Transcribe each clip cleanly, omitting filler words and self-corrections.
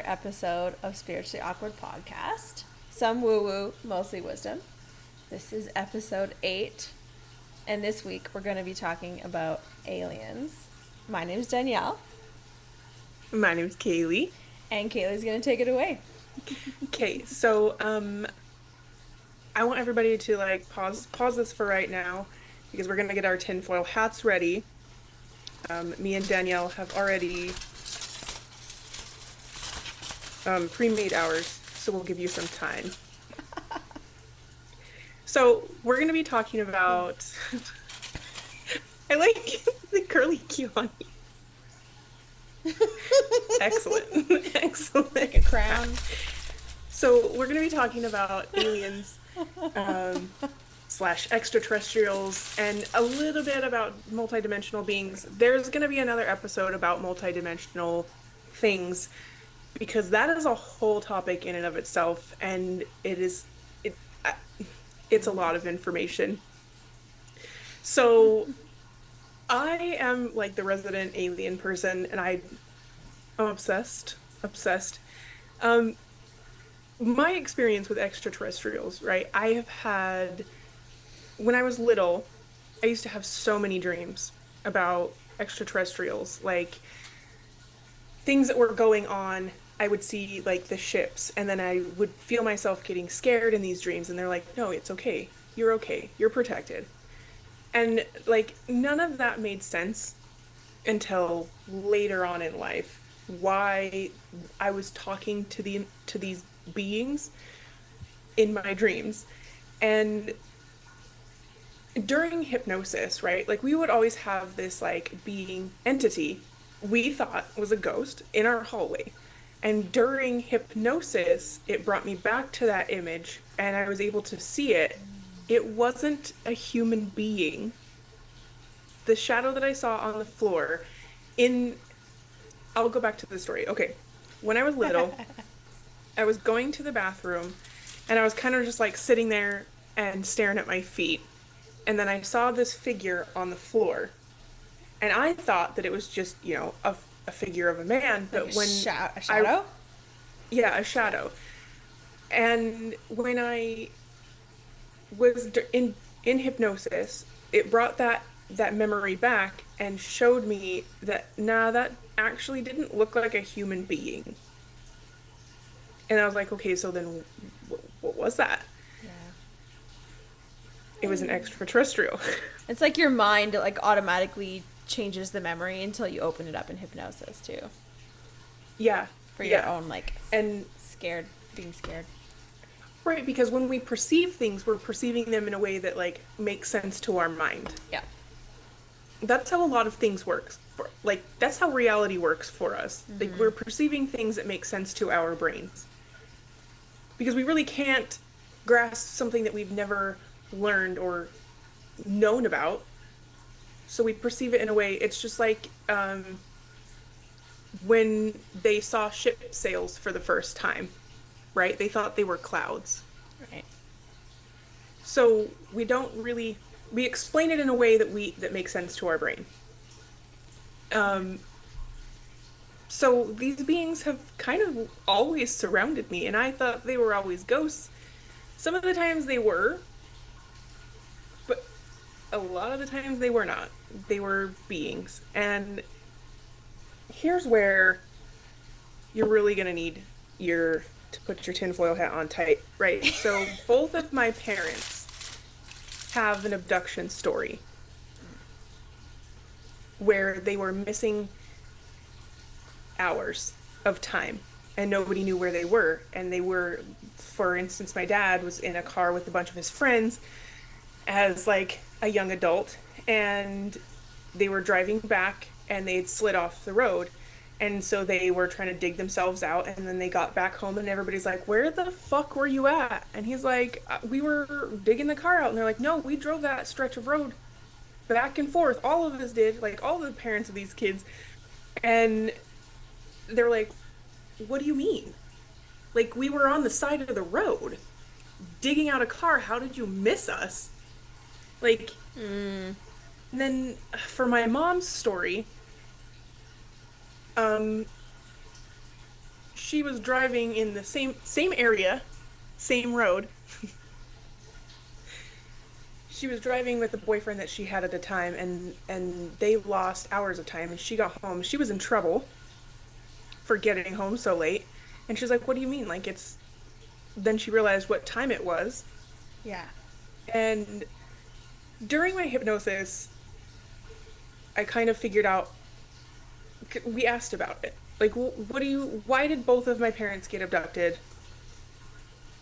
episode of Spiritually Awkward Podcast. Some woo-woo, mostly wisdom. This is episode 8, and this week we're going to be talking about aliens. My name's Danielle. My name's Kaylee. And Kaylee's going to take it away. Okay, so I want everybody to pause this for right now because we're gonna get our tinfoil hats ready. Me and Danielle have already pre-made ours, so we'll give you some time. So we're gonna be talking about I like the curly Q on you. Excellent. Excellent. Like a crown. So we're going to be talking about aliens slash extraterrestrials and a little bit about multidimensional beings. There's going to be another episode about multidimensional things because that is a whole topic in and of itself, and it's a lot of information. So I am like the resident alien person, and I'm obsessed. My experience with extraterrestrials, right? I have had, when I was little, I used to have so many dreams about extraterrestrials, like things that were going on. I would see like the ships, and then I would feel myself getting scared in these dreams, and they're like, no, it's okay. You're protected. And like none of that made sense until later on in life. Why I was talking to these beings in my dreams. And during hypnosis, right? Like we would always have this like being entity we thought was a ghost in our hallway. And during hypnosis, it brought me back to that image and I was able to see it. It wasn't a human being. The shadow that I saw on the floor I'll go back to the story. Okay. When I was little, I was going to the bathroom and I was kind of just like sitting there and staring at my feet. And then I saw this figure on the floor. And I thought that it was just, a figure of a man. But like when a shadow? Yeah, a shadow. And when I was in hypnosis, it brought that memory back and showed me that, that actually didn't look like a human being. And I was like, okay, so then what was that? Yeah. It was an extraterrestrial. It's like your mind like automatically changes the memory until you open it up in hypnosis too. Yeah. For your own and being scared. Right, because when we perceive things, we're perceiving them in a way that like makes sense to our mind. Yeah. That's how a lot of things work. That's how reality works for us. Mm-hmm. Like we're perceiving things that make sense to our brains. Because we really can't grasp something that we've never learned or known about. So we perceive it in a way, it's just like when they saw ship sails for the first time, right? They thought they were clouds. Right. So we explain it in a way that makes sense to our brain. So these beings have kind of always surrounded me, and I thought they were always ghosts. Some of the times they were, but a lot of the times they were not. They were beings. And here's where you're really going to need to put your tinfoil hat on tight, right? So both of my parents have an abduction story where they were missing hours of time and nobody knew where they were. And they were, for instance, my dad was in a car with a bunch of his friends as like a young adult, and they were driving back and they had slid off the road. And so they were trying to dig themselves out, and then they got back home and everybody's like, where the fuck were you at? And he's like, we were digging the car out. And they're like, no, we drove that stretch of road back and forth. All of us did, like all the parents of these kids. And they're like, what do you mean? Like, we were on the side of the road digging out a car. How did you miss us? Like, and then for my mom's story, she was driving in the same area, same road. She was driving with the boyfriend that she had at the time, and they lost hours of time, and she got home. She was in trouble for getting home so late. And she's like, "What do you mean? Like it's..." Then she realized what time it was. Yeah. And during my hypnosis, I kind of figured out, we asked about it. Like, why did both of my parents get abducted?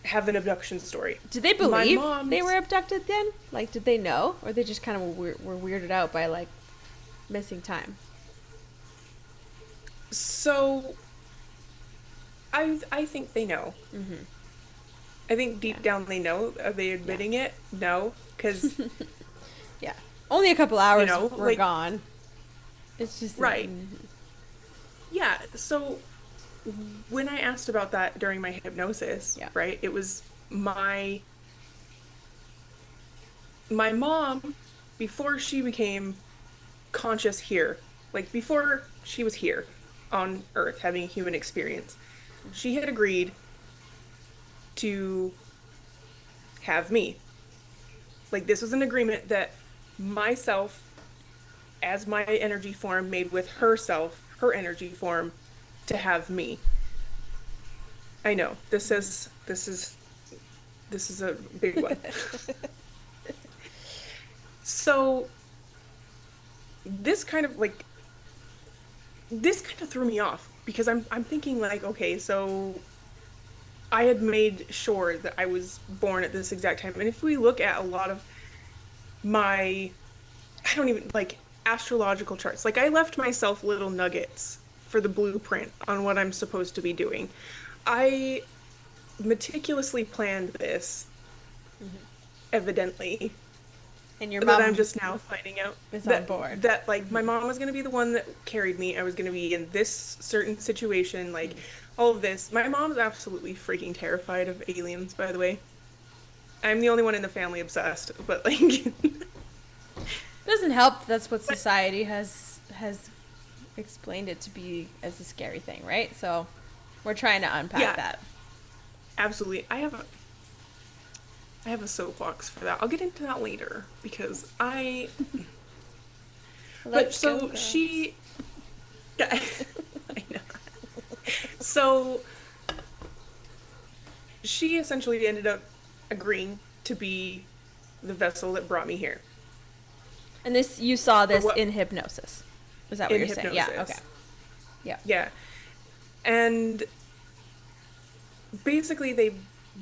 Have an abduction story. Did they My believe mom's, they were abducted then? Like, did they know? Or they just kind of were weirded out by, like, missing time? so I think they know. Mm-hmm. I think deep Yeah. down they know. Are they admitting it? No, because Yeah. Only a couple hours were like, gone. It's just... right. Yeah. So when I asked about that during my hypnosis, Yeah. right, it was my mom, before she became conscious here, like before she was here on Earth having a human experience, she had agreed to have me. Like, this was an agreement that myself, as my energy form, made with herself, her energy form, to have me. I know this is a big one. So this kind of like this kind of threw me off because I'm thinking like, okay, so I had made sure that I was born at this exact time. And if we look at a lot of my, I don't even like astrological charts, like I left myself little nuggets for the blueprint on what I'm supposed to be doing. I meticulously planned this, evidently, And your that I'm mom just now finding out is on that board. like my mom was going to be the one that carried me. I was going to be in this certain situation, like all of this. My mom's absolutely freaking terrified of aliens, by the way. I'm the only one in the family obsessed, but like Doesn't help. That's what society has explained it to be as a scary thing, right? So we're trying to unpack yeah, that. absolutely. I have a soapbox for that. I'll get into that later because but Let's go, so girls. she yeah, I know. So she essentially ended up agreeing to be the vessel that brought me here. And this, you saw For this what? in hypnosis. Is that what In you're saying? Yeah. hypnosis. Okay. Yeah. Yeah. And basically they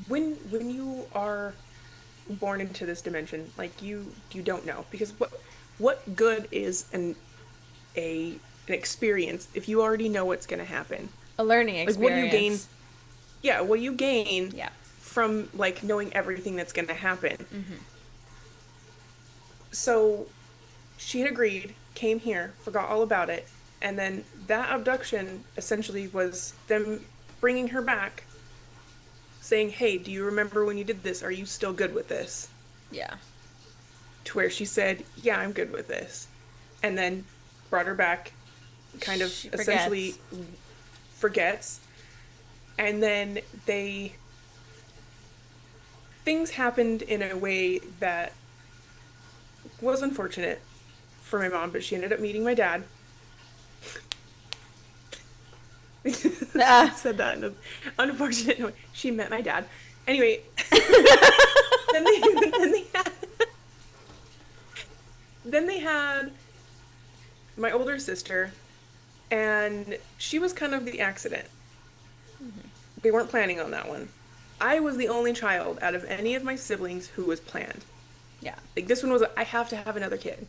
when you are born into this dimension, like you don't know because what good is an experience if you already know what's going to happen? A learning Like what do you gain? experience. Yeah, what you gain Yeah. from like knowing everything that's going to happen. Mm-hmm. So she had agreed, came here, forgot all about it, and then that abduction essentially was them bringing her back, saying, "Hey, do you remember when you did this? Are you still good with this?" Yeah. To where she said, "Yeah, I'm good with this," and then brought her back, kind of She essentially forgets. forgets, and then things happened in a way that was unfortunate for my mom, but she ended up meeting my dad. Ah. Said that in an unfortunate way. She met my dad. Anyway, then they had, then they had my older sister, and she was kind of the accident. They weren't planning on that one. I was the only child out of any of my siblings who was planned. Yeah. Like this one was, I have to have another kid.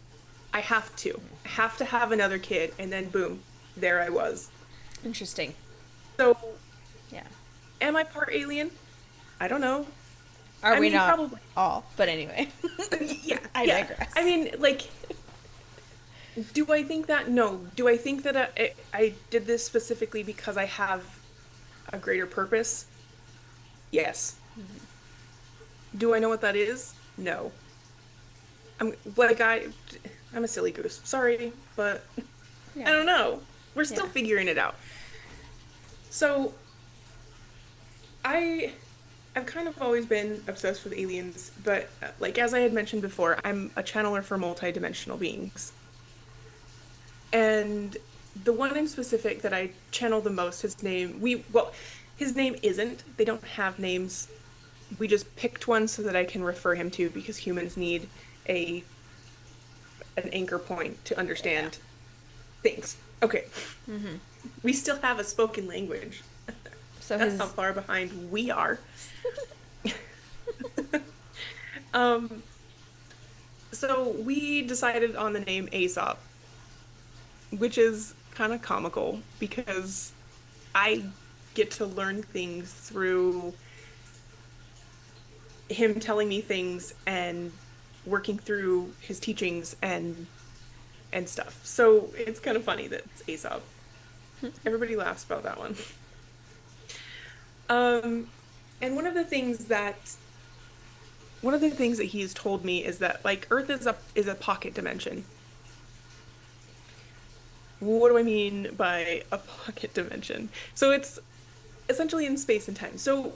I have to. I have to have another kid, and then boom, there I was. Interesting. So, Yeah. am I part alien? I don't know. Are I we mean, not probably. all? But anyway. Yeah, I yeah. digress. I mean, like, do I think that? No. Do I think that I did this specifically because I have a greater purpose? Yes. Do I know what that is? No. I'm like I'm a silly goose. Sorry, but Yeah. I don't know. We're still Yeah. figuring it out. So I I've kind of always been obsessed with aliens, but like as I had mentioned before, I'm a channeler for multidimensional beings. And the one in specific that I channel the most, his name isn't. They don't have names. We just picked one so that I can refer him to because humans need a an anchor point to Yeah. understand things. Okay. Mm-hmm. We still have a spoken language. So That's how his far behind we are. Um, so we decided on the name Aesop, which is kind of comical because I get to learn things through him telling me things and working through his teachings and stuff. So it's kind of funny that it's Aesop. Everybody laughs about that one. Um, and one of the things that he's told me is that like Earth is a pocket dimension. What do I mean by a pocket dimension? So it's essentially in space and time. So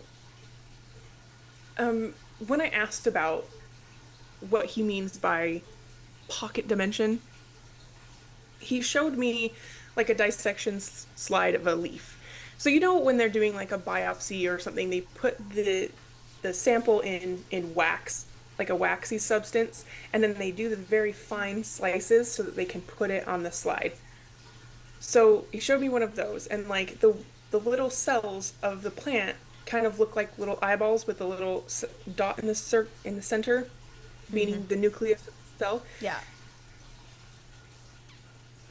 when I asked about what he means by pocket dimension, he showed me like a dissection slide of a leaf. So you know when they're doing like a biopsy or something, they put the sample in wax, like a waxy substance, and then they do the very fine slices so that they can put it on the slide. So he showed me one of those, and like the little cells of the plant kind of look like little eyeballs with a little dot in in the center, mm-hmm. meaning the nucleus of the cell. Yeah.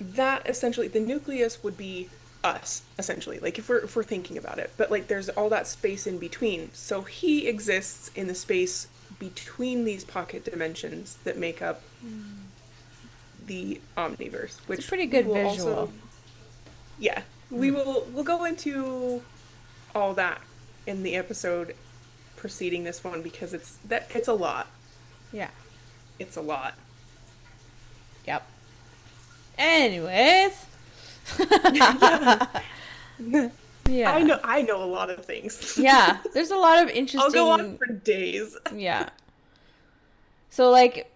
That essentially, the nucleus would be us, essentially, like if we're thinking about it. But like there's all that space in between. So he exists in the space between these pocket dimensions that make up the omniverse, It's a which pretty we good will visual. also, yeah, Mm. we'll go into all that in the episode preceding this one because it's a lot. Yeah. It's a lot. Yep. Anyways. Yeah. Yeah. I know a lot of things. Yeah. There's a lot of I'll go on interesting. for days. Yeah. So, like,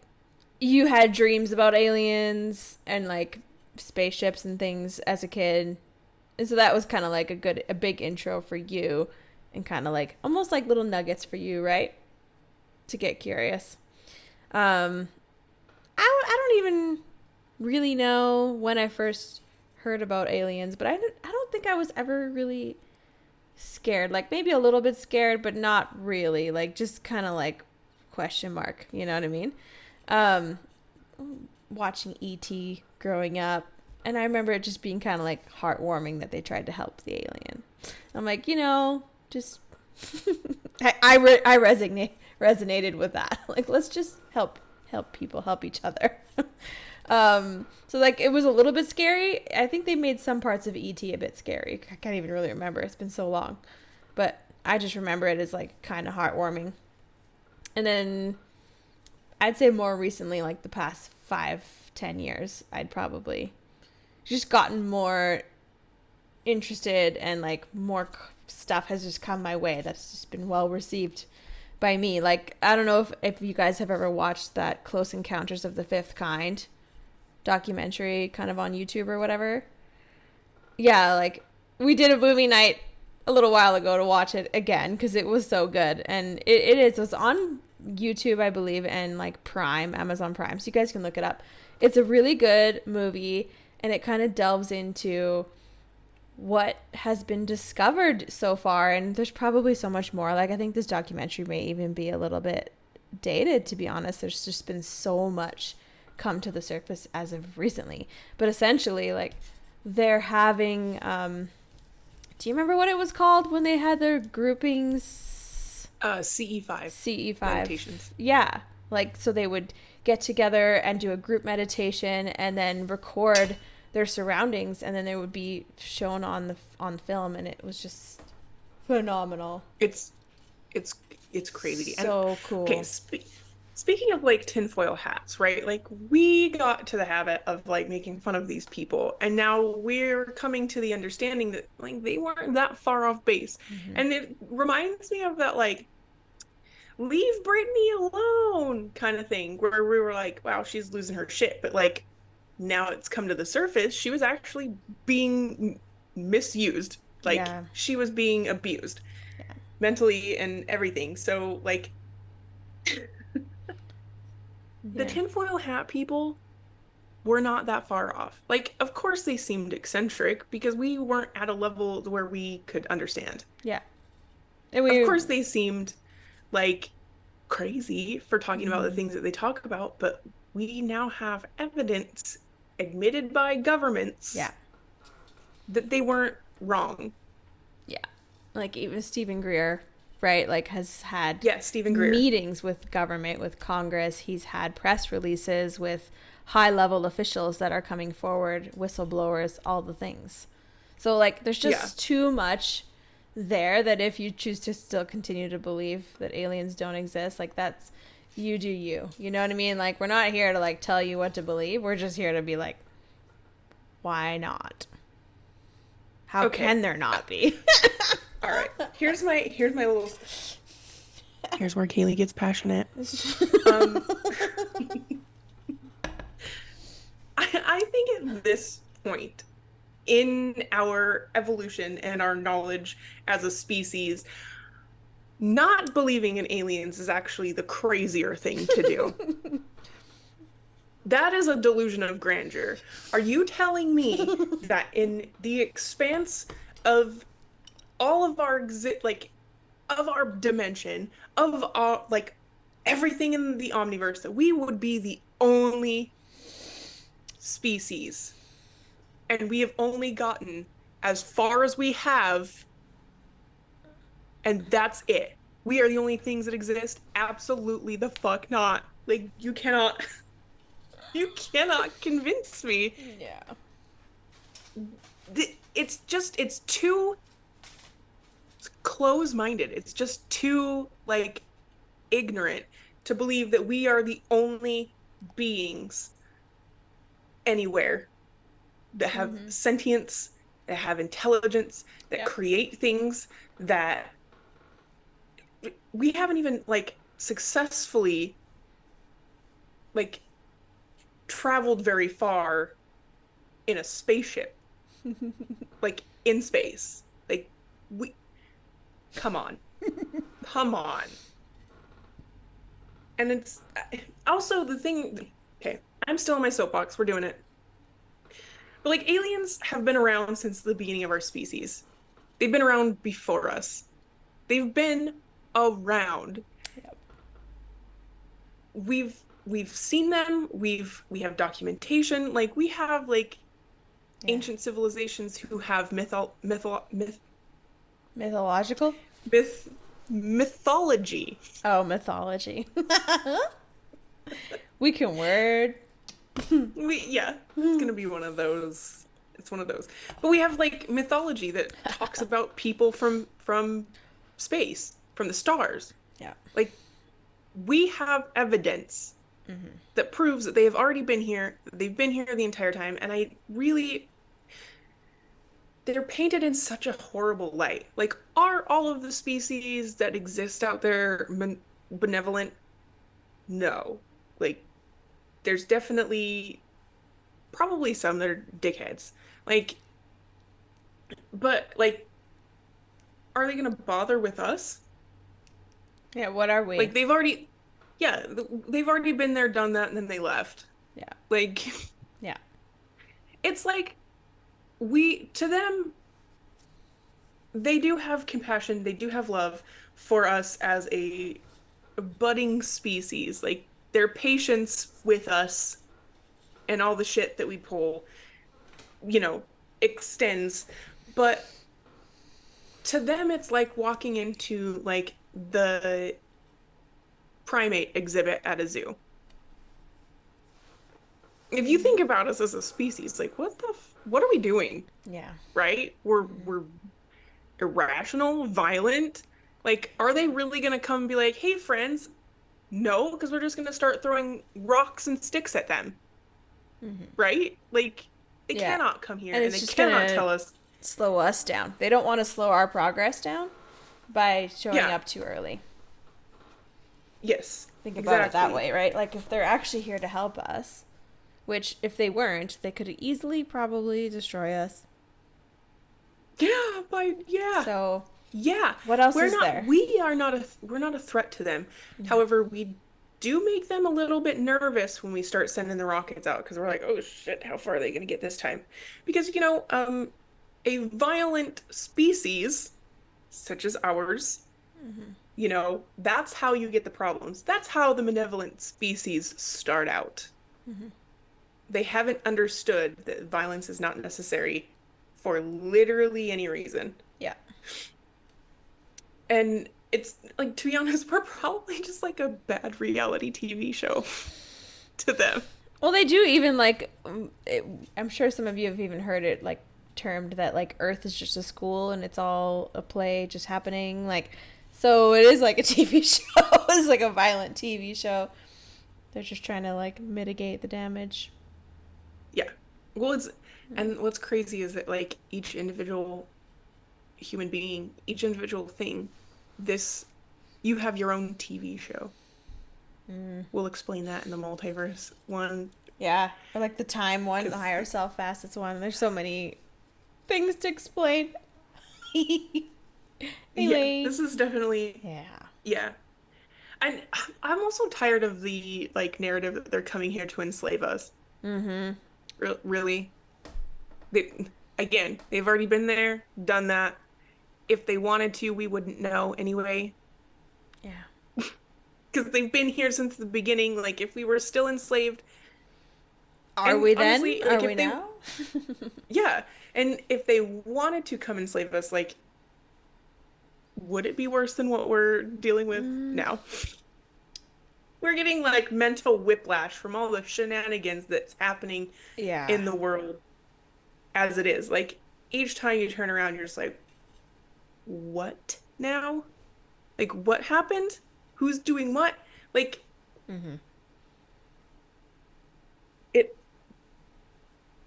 you had dreams about aliens and, like, spaceships and things as a kid. And so that was kind of like a big intro for you and kind of like almost like little nuggets for you, right? To get curious. Um, I don't even really know when I first heard about aliens, but I don't think I was ever really scared. Like maybe a little bit scared, but not really. Like just kind of like question mark. You know what I mean? Um, watching E.T. growing up, and I remember it just being kind of like heartwarming that they tried to help the alien. I'm like, just I resonated with that. Like, let's just help people help each other. So like it was a little bit scary. I think they made some parts of E.T. a bit scary. I can't even really remember. It's been so long, but I just remember it as like kind of heartwarming. And then I'd say more recently, like the past 5-10 years, I'd probably just gotten more interested and like more stuff has just come my way that's just been well received by me. Like I don't know if you guys have ever watched that Close Encounters of the Fifth Kind documentary kind of on YouTube or whatever. Yeah, like we did a movie night a little while ago to watch it again because it was so good. And it's on YouTube, I believe, and like Prime, Amazon Prime, so you guys can look it up. It's a really good movie, and it kind of delves into what has been discovered so far, and there's probably so much more. Like I think this documentary may even be a little bit dated, to be honest. There's just been so much come to the surface as of recently, but essentially like they're having do you remember what it was called when they had their groupings? CE5 CE5. meditations. Yeah. Like, so they would get together and do a group meditation and then record their surroundings, and then they would be shown on film, and it was just phenomenal. It's it's it's crazy. And So okay, cool. speaking of like tinfoil hats, right? Like we got to the habit of like making fun of these people, and now we're coming to the understanding that like they weren't that far off base. Mm-hmm. And it reminds me of that like leave Brittany alone kind of thing where we were like, wow, she's losing her shit. But like now it's come to the surface, she was actually being misused. Like Yeah. she was being abused Yeah. mentally and everything. So like the Yeah. tinfoil hat people were not that far off. Like, of course they seemed eccentric because we weren't at a level where we could understand. Yeah. And Of we, course they seemed like crazy for talking about the mm-hmm. things that they talk about, but we now have evidence admitted by governments Yeah. that they weren't wrong. Yeah. Like even Steven Greer, right? Like has had Yeah, Steven Greer. meetings with government, with Congress. He's had press releases with high level officials that are coming forward, whistleblowers, all the things. So like there's Yeah. just too much there that if you choose to still continue to believe that aliens don't exist, like that's you do you. You know what I mean? Like we're not here to like tell you what to believe. We're just here to be like, why not? How Okay. can there not be? All right. Here's my little here's where Kaylee gets passionate. Um I think at this point in our evolution and our knowledge as a species, not believing in aliens is actually the crazier thing to do. That is a delusion of grandeur. Are you telling me that in the expanse of all of our like of our dimension, of our like everything in the omniverse, that we would be the only species and we have only gotten as far as we have, and that's it? We are the only things that exist? Absolutely the fuck not. Like you cannot you cannot convince me. Yeah. It's just it's too close-minded. It's just too like ignorant to believe that we are the only beings anywhere that have Mm-hmm. sentience, that have intelligence, that Yep. create things that we haven't even like successfully like traveled very far in a spaceship, like in space. Like we come on. Come on. And it's also the thing, okay, I'm still in my soapbox. We're doing it. But like aliens have been around since the beginning of our species. They've been around before us. They've been around. Yep. We've seen them. We have documentation. Like we have like Yeah. ancient civilizations who have Mythological? myth mythology. Oh, mythology. We can word. Yeah, it's gonna be one of those. It's one of those. But we have like mythology that talks about people from space, from the stars. Yeah. Like we have evidence Mm-hmm. that proves that they have already been here. They've been here the entire time, and I really they're painted in such a horrible light. Like, are all of the species that exist out there benevolent? No. Like, there's definitely probably some that are dickheads. Like, but like, are they gonna bother with us? Yeah, what are we? Like, yeah, they've already been there, done that, and then they left. Yeah. Like, Yeah. it's like to them, they do have compassion, they do have love for us as a budding species. Like, their patience with us and all the shit that we pull, you know, extends. But to them, it's like walking into like the primate exhibit at a zoo. If you think about us as a species, like what are we doing? Yeah. Right? We're irrational, violent. Like, are they really gonna come and be like, "Hey, friends, No, because we're just going to start throwing rocks and sticks at them, Hmm. right? Like, they Yeah. cannot come here And and it's they just cannot gonna tell us, slow us down. They don't want to slow our progress down by showing yeah, up too early. yes, Think about it that exactly. way, right? Like if they're actually here to help us, which if they weren't, they could easily probably destroy us. Yeah, yeah. So, Yeah, what else is there? we're not a threat to them. However, we do make them a little bit nervous when we start sending the rockets out because we're like, oh shit, how far are they going to get this time? Because, a violent species such as ours, that's how you get the problems. That's how the benevolent species start out. They haven't understood that violence is not necessary for literally any reason. Yeah. And it's like, to be honest, we're probably just like a bad reality TV show to them. Well, they do even like. I'm sure some of you have even heard it like termed that like Earth is just a school and it's all a play just happening. Like, so it is like a TV show. It's like a violent TV show. They're just trying to like mitigate the damage. Yeah. Well, and what's crazy is that like each individual human being, each individual thing, this, you have your own TV show. Mm. We'll explain that in the multiverse one. Yeah, or like the time one, the Because, higher self facets one. There's so many things to explain. yeah, Anyway, this is definitely, yeah. yeah. And I'm also tired of the like narrative that they're coming here to enslave us. Mm-hmm. Really? Again, they've already been there, done that. If they wanted to, we wouldn't know anyway. Yeah. Because they've been here since the beginning. Like, if we were still enslaved, Are and we then? honestly, Are like, we if they, now? yeah, and if they wanted to come enslave us, like, would it be worse than what we're dealing with Mm, now? We're getting like mental whiplash from all the shenanigans that's happening yeah. in the world as it is. Like, each time you turn around, you're just like, what now? Like, what happened? Who's doing what? Like, Mm-hmm. it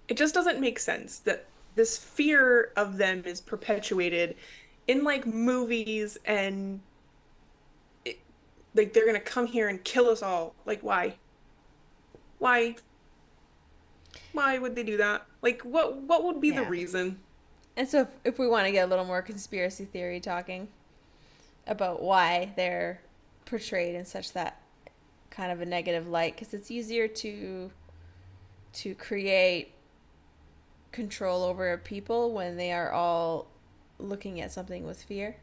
it just doesn't make sense that this fear of them is perpetuated in like movies and it, like they're gonna come here and kill us all. Like, why? Why? Why would they do that? Like, what would be the Yeah. reason? And so if we want to get a little more conspiracy theory talking about why they're portrayed in such that kind of a negative light, because it's easier to create control over people when they are all looking at something with fear.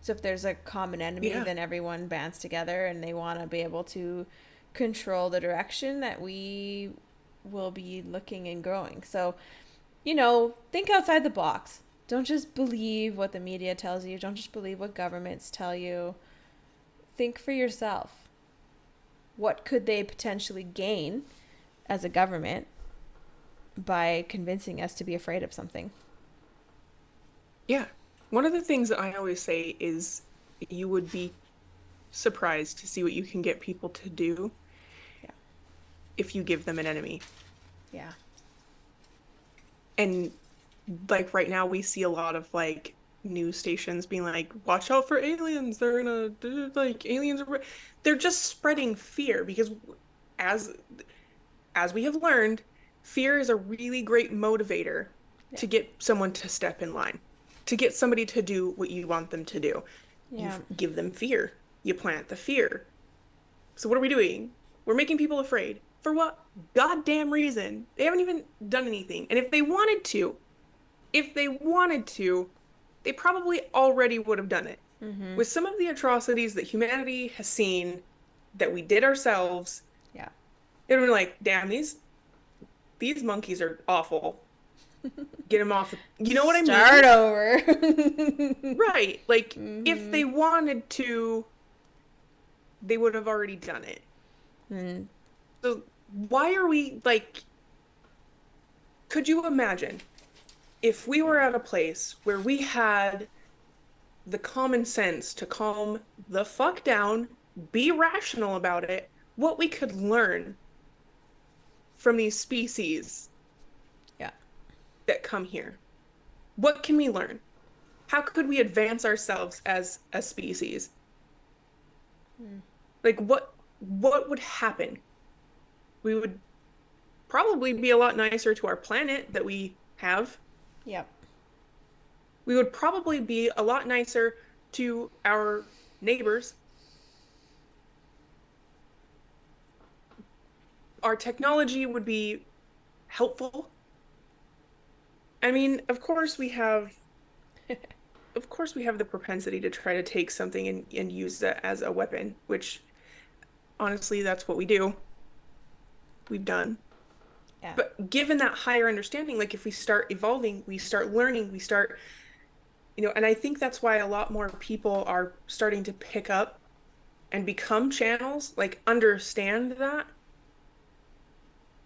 So if there's a common enemy, Yeah. then everyone bands together and they want to be able to control the direction that we will be looking and growing. So, think outside the box. Don't just believe what the media tells you. Don't just believe what governments tell you. Think for yourself. What could they potentially gain as a government by convincing us to be afraid of something? Yeah. One of the things that I always say is you would be surprised to see what you can get people to do Yeah. if you give them an enemy. Yeah. And like right now we see a lot of like news stations being like, watch out for aliens. Like aliens are they're just spreading fear because as as we have learned, fear is a really great motivator Yeah. to get someone to step in line, to get somebody to do what you want them to do. You Yeah. give them fear. You plant the fear. So what are we doing? We're making people afraid. For what goddamn reason? They haven't even done anything. And if they wanted to, they probably already would have done it. Mm-hmm. With some of the atrocities that humanity has seen that we did ourselves, Yeah. it would be like, damn, these monkeys are awful. Get them off. You know what I Start mean? over. Right. Like, if Mm-hmm. they wanted to, they would have already done it. Mm. So why are we like, could you imagine if we were at a place where we had the common sense to calm the fuck down be rational about it, what we could learn from these species Yeah. that come here. What can we learn? How could we advance ourselves as a species? Mm. Like what would happen? We would probably be a lot nicer to our planet that we have. Yep. We would probably be a lot nicer to our neighbors. Our technology would be helpful. I mean, of course we have the propensity to try to take something and use that as a weapon, which honestly, that's what we do. We've done. Yeah. But given that higher understanding, like if we start evolving, we start learning, we start, and I think that's why a lot more people are starting to pick up and become channels, like understand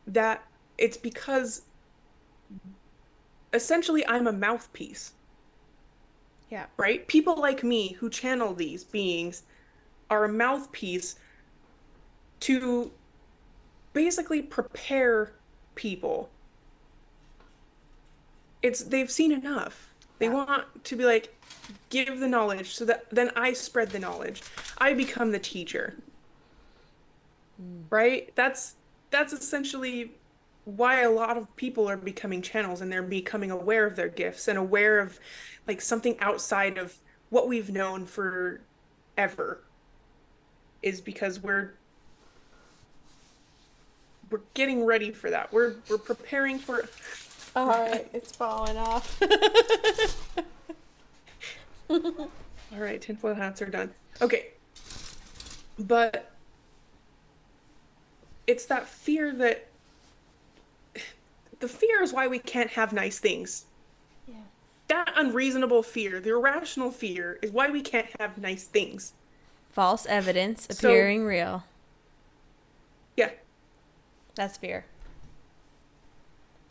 that it's because essentially I'm a mouthpiece, Yeah. right? People like me who channel these beings are a mouthpiece to basically prepare people. It's they've seen enough. They Yeah. want to be like, give the knowledge so that then I spread the knowledge. I become the teacher, Mm. right? That's essentially why a lot of people are becoming channels and they're becoming aware of their gifts and aware of like something outside of what we've known for ever is because we're getting ready for that. We're preparing for All right, it's falling off. all right, tinfoil hats are done. Okay, but it's that fear that the fear is why we can't have nice things. Yeah. That unreasonable fear, the irrational fear, is why we can't have nice things. False evidence So, appearing real. yeah, That's fear.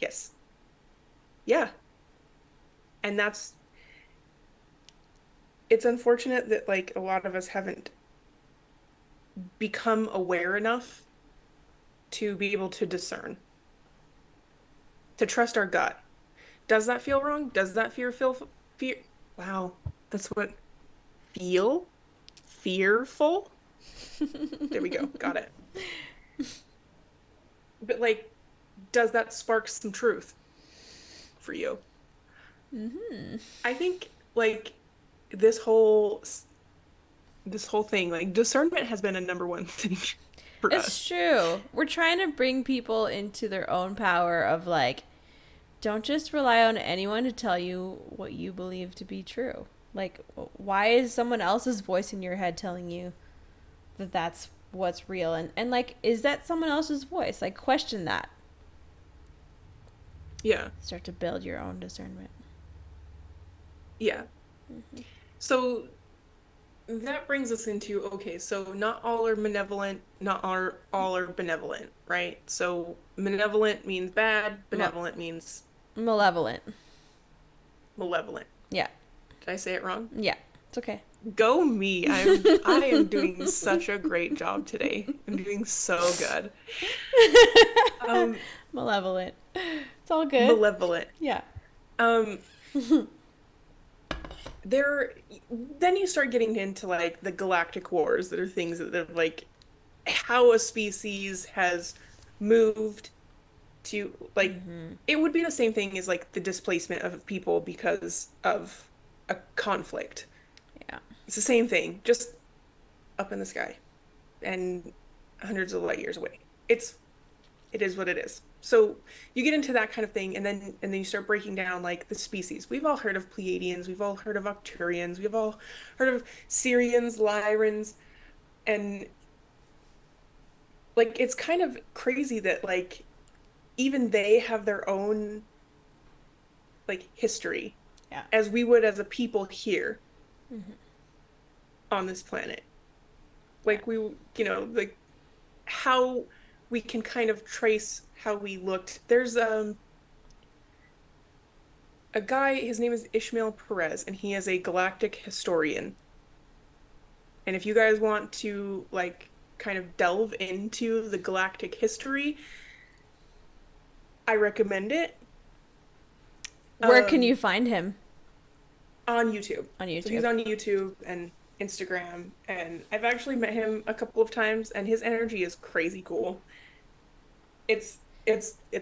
yes, yeah. And it's unfortunate that like a lot of us haven't become aware enough to be able to discern, to trust our gut. Does that feel wrong? Does that feel fear? Wow, that's what feel fearful? There we go. Got it. But like, does that spark some truth for you? Mm-hmm. I think like this whole this whole thing, like discernment has been a number one thing for It's us. true. We're trying to bring people into their own power of like, don't just rely on anyone to tell you what you believe to be true. Like, why is someone else's voice in your head telling you that that's what's real? And like, is that someone else's voice? Like, question that. Yeah. Start to build your own discernment. Yeah. Mm-hmm. So that brings us into okay, so not all are malevolent, not all are benevolent, right? So malevolent means bad, Ma- benevolent means malevolent. malevolent. Yeah. Did I say it wrong? Yeah. It's okay. Go me. I am doing such a great job today. I'm doing so good. Um, Malevolent. It's all good. malevolent. Yeah. Um, there then you start getting into like the galactic wars that are things that are like how a species has moved to like Mm-hmm. it would be the same thing as like the displacement of people because of a conflict. Yeah. It's the same thing, just up in the sky and hundreds of light years away. It is what it is. So you get into that kind of thing, and then you start breaking down like the species. We've all heard of Pleiadians, we've all heard of Arcturians, we've all heard of Syrians, Lyrans, and like it's kind of crazy that like even they have their own like history Yeah. as we would as a people here Mm-hmm. on this planet. Yeah. Like like how we can kind of trace how we looked. There's a guy, his name is Ishmael Perez, and he is a galactic historian. And if you guys want to like kind of delve into the galactic history, I recommend it. Where can you Um, find him on YouTube. on So YouTube? he's on YouTube and Instagram, and I've actually met him a couple of times, and his energy is crazy cool. It's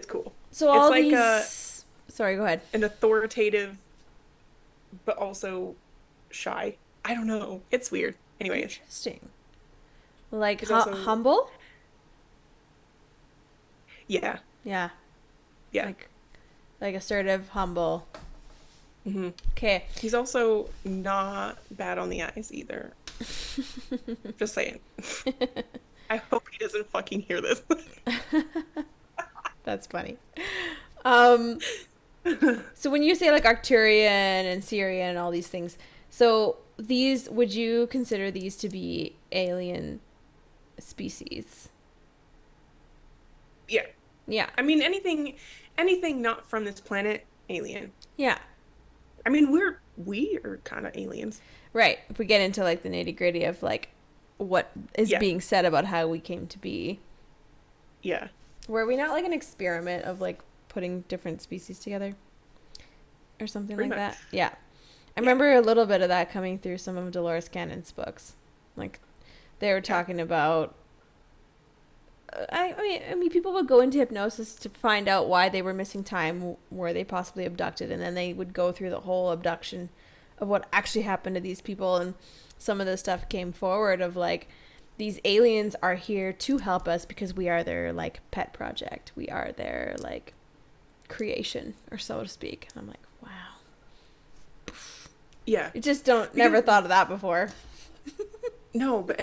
cool. So It's all like these. Sorry, go ahead. an authoritative but also shy. I don't know. It's weird. Anyways, Interesting. Like he's also humble? yeah, Yeah. yeah. Like assertive, humble. Hmm. Okay. He's also not bad on the eyes either. Just saying. I hope he doesn't fucking hear this. That's funny. Um, so when you say like Arcturian and Syrian and all these things, so these would you consider these to be alien species? Yeah. Yeah. I mean anything not from this planet, alien. Yeah. I mean we are kind of aliens. Right. If we get into like the nitty-gritty of like what is Yeah. being said about how we came to be. Yeah. Were we not like an experiment of like putting different species together or something Pretty like much. that? Yeah. I Yeah. remember a little bit of that coming through some of Dolores Cannon's books. Like they were Yeah. talking about I mean people would go into hypnosis to find out why they were missing time, were they possibly abducted, and then they would go through the whole abduction of what actually happened to these people, and some of the stuff came forward of like these aliens are here to help us because we are their like pet project. We are their like creation, or so to speak. And I'm like, wow. Yeah. You just don't Because never thought of that before. no, but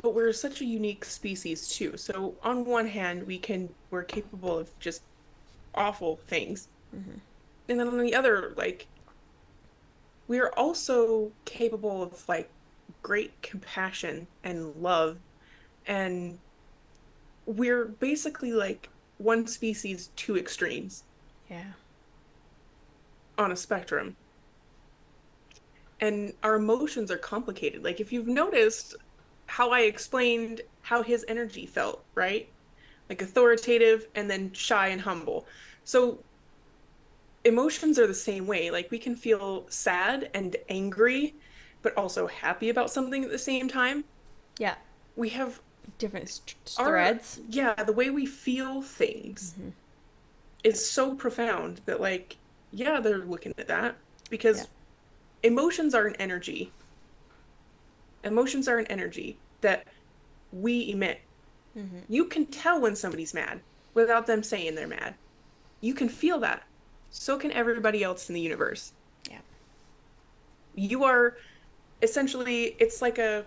we're such a unique species too. So on one hand, we're capable of just awful things. Hmm. And then on the other, like we are also capable of like great compassion and love. And we're basically like one species, two extremes Yeah. on a spectrum. And our emotions are complicated. Like if you've noticed how I explained how his energy felt, right? Like authoritative and then shy and humble. So emotions are the same way. Like we can feel sad and angry, but also happy about something at the same time. Yeah. We have Different our, threads. yeah, the way we feel things Hmm. is so profound that, like, yeah, they're looking at that Yeah. because emotions are an energy. Emotions are an energy that we emit. Hmm. You can tell when somebody's mad without them saying they're mad. You can feel that. So can everybody else in the universe. Yeah. You are essentially, it's like a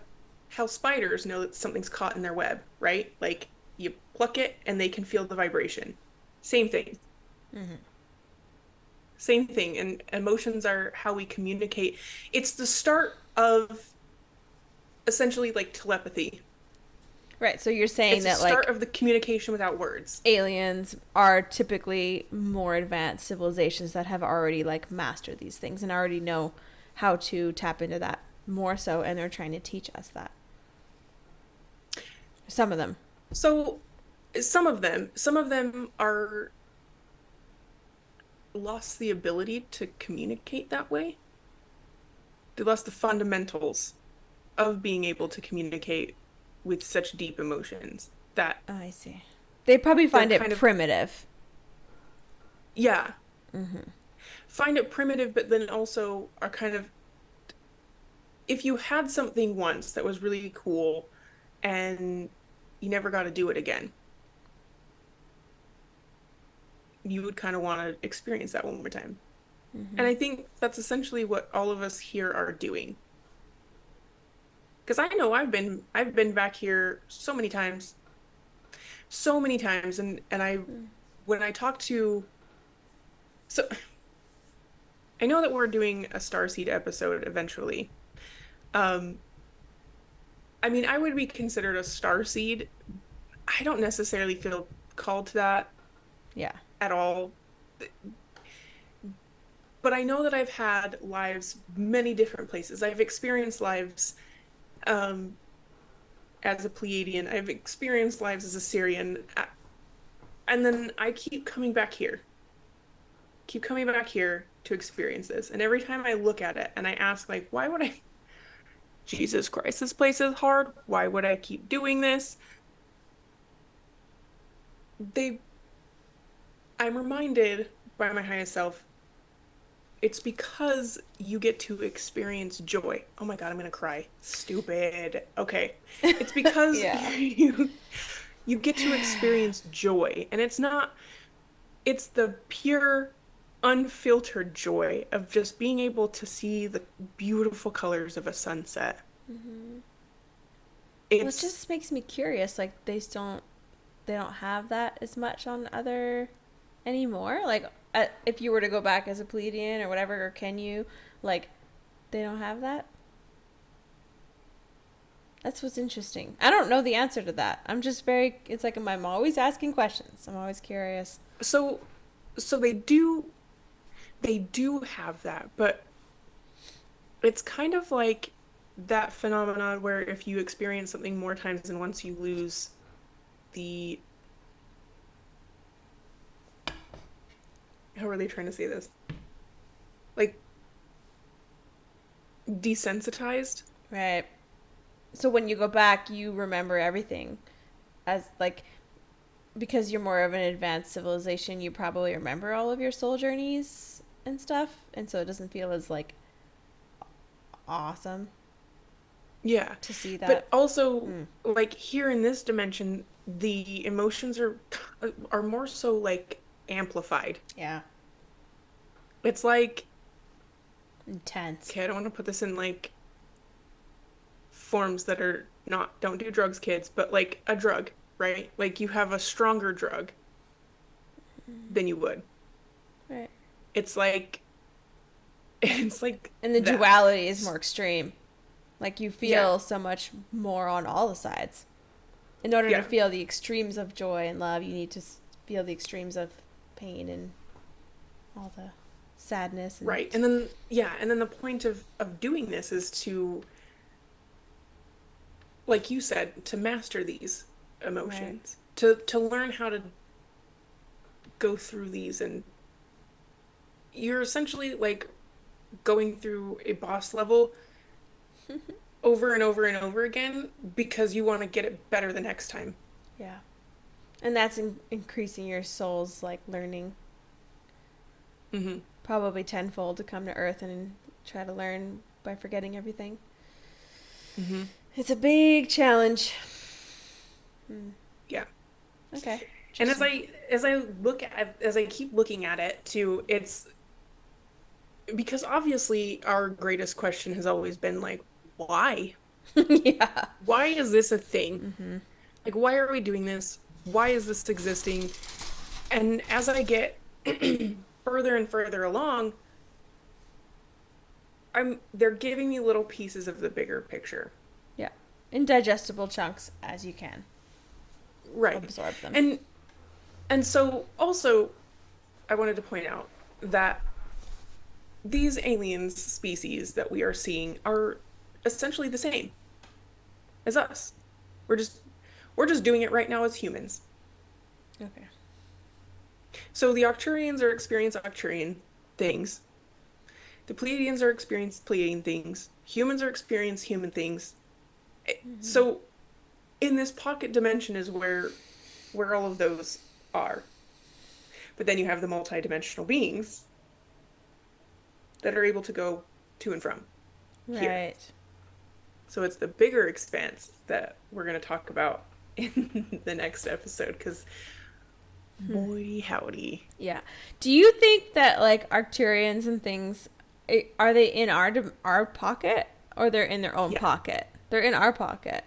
how spiders know that something's caught in their web, right? Like you pluck it and they can feel the vibration. Same thing. Hmm. Same thing. And emotions are how we communicate. It's the start of essentially like telepathy. Right. So you're saying It's the that start like of the communication without words. aliens are typically more advanced civilizations that have already like mastered these things and already know how to tap into that more so, and they're trying to teach us that. Some of them. So some of them are lost the ability to communicate that way. They lost the fundamentals of being able to communicate with such deep emotions that Oh, I see. They probably they're find it kind of, primitive. yeah, Hmm. find it primitive, but then also are kind of, if you had something once that was really cool and you never got to do it again, you would kind of want to experience that one more time. And Hmm. I think that's essentially what all of us here are doing. Because I know I've been back here so many times, and I when I talk to, so I know that we're doing a Starseed episode eventually. Um, I mean, I would be considered a Starseed. I don't necessarily feel called to that Yeah. at all, but I know that I've had lives many different places. I've experienced lives um, as a Pleiadian. I've experienced lives as a Syrian. And then I keep coming back here to experience this. And every time I look at it and I ask, like, why would I? Jesus Christ, this place is hard. Why would I keep doing this? They, I'm reminded by my highest self, it's because you get to experience joy. Oh my God, I'm gonna cry. Stupid. Okay. It's because Yeah. you get to experience joy. And it's the pure, unfiltered joy of just being able to see the beautiful colors of a sunset. Mm-hmm. Well, it It's, just makes me curious. Like they don't have that as much on other anymore. Like if you were to go back as a Pleiadian or whatever, or can you? Like they don't have that. That's what's interesting. I don't know the answer to that. I'm just very. It's like I'm always asking questions. I'm always curious. so they do have that, but it's kind of like that phenomenon where if you experience something more times than once, you lose the, how are they trying to say this? Like desensitized. Right. So when you go back, you remember everything as like because you're more of an advanced civilization, you probably remember all of your soul journeys and stuff, and so it doesn't feel as like awesome Yeah. to see But that. also Mm. like here in this dimension, the emotions are more so like amplified. Yeah. It's like, Intense. okay, I don't want to put this in like forms that are not, don't do drugs, kids, but like a drug, right? Like you have a stronger drug than you would. Right. It's like it's like And the that. duality is more extreme. Like you Yeah. feel so much more on all the sides. In order to Yeah. feel the extremes of joy and love, you need to feel the extremes of pain and all the sadness and Right. And then yeah, and then the point of doing this is to, like you said, to master these right. emotions, to learn how to go through these, and you're essentially like going through a boss level over and over and over again because you want to get it better the next time. Yeah. And that's increasing your soul's like learning Hmm. probably tenfold to come to Earth and try to learn by forgetting everything. Hmm. It's a big challenge. Hmm. Yeah. Okay. And Interesting. as I keep looking at it too, it's because obviously our greatest question has always been like, why? Yeah. Why is this a thing? Mm-hmm. Like, why are we doing this? Why is this existing? And as I get further and further along, they're giving me little pieces of the bigger picture. Yeah. In digestible chunks as you can Right. absorb them. And so also I wanted to point out that these aliens species that we are seeing are essentially the same as us. We're just we're just doing it right now as humans. Okay. So the Arcturians are experiencing Arcturian things. The Pleiadians are experiencing Pleiadian things. Humans are experiencing human things. Mm-hmm. So in this pocket dimension is where all of those are. But then you have the multidimensional beings that are able to go to and from here. Right. So it's the bigger expanse that we're going to talk about in the next episode because Hmm. boy howdy. Yeah. Do you think that like Arcturians and things are they in our pocket or they're in their own Yeah. pocket? They're in our pocket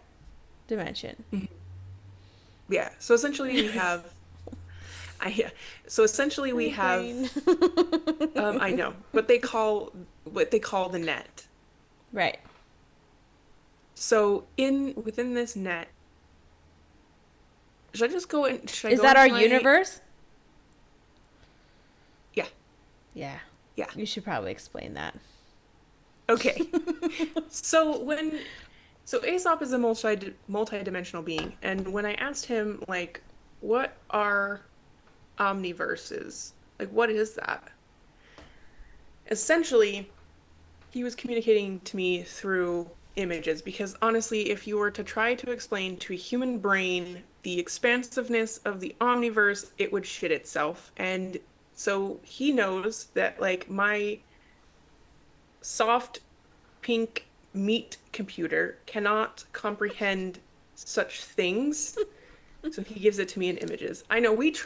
dimension. Mhm. Yeah. So essentially we have I yeah. So essentially we My have brain. I know what they call the net. Right. So in within this net, should I Is go that our into my universe? yeah, Yeah. yeah. You should probably explain that. Okay. So So Aesop is a multi-dimensional being, and when I asked him like, what are omniverses? Like, what is that? Essentially, he was communicating to me through images because honestly, if you were to try to explain to a human brain the expansiveness of the omniverse, it would shit itself. And so he knows that like my soft pink meat computer cannot comprehend such things. So he gives it to me in images. I know we've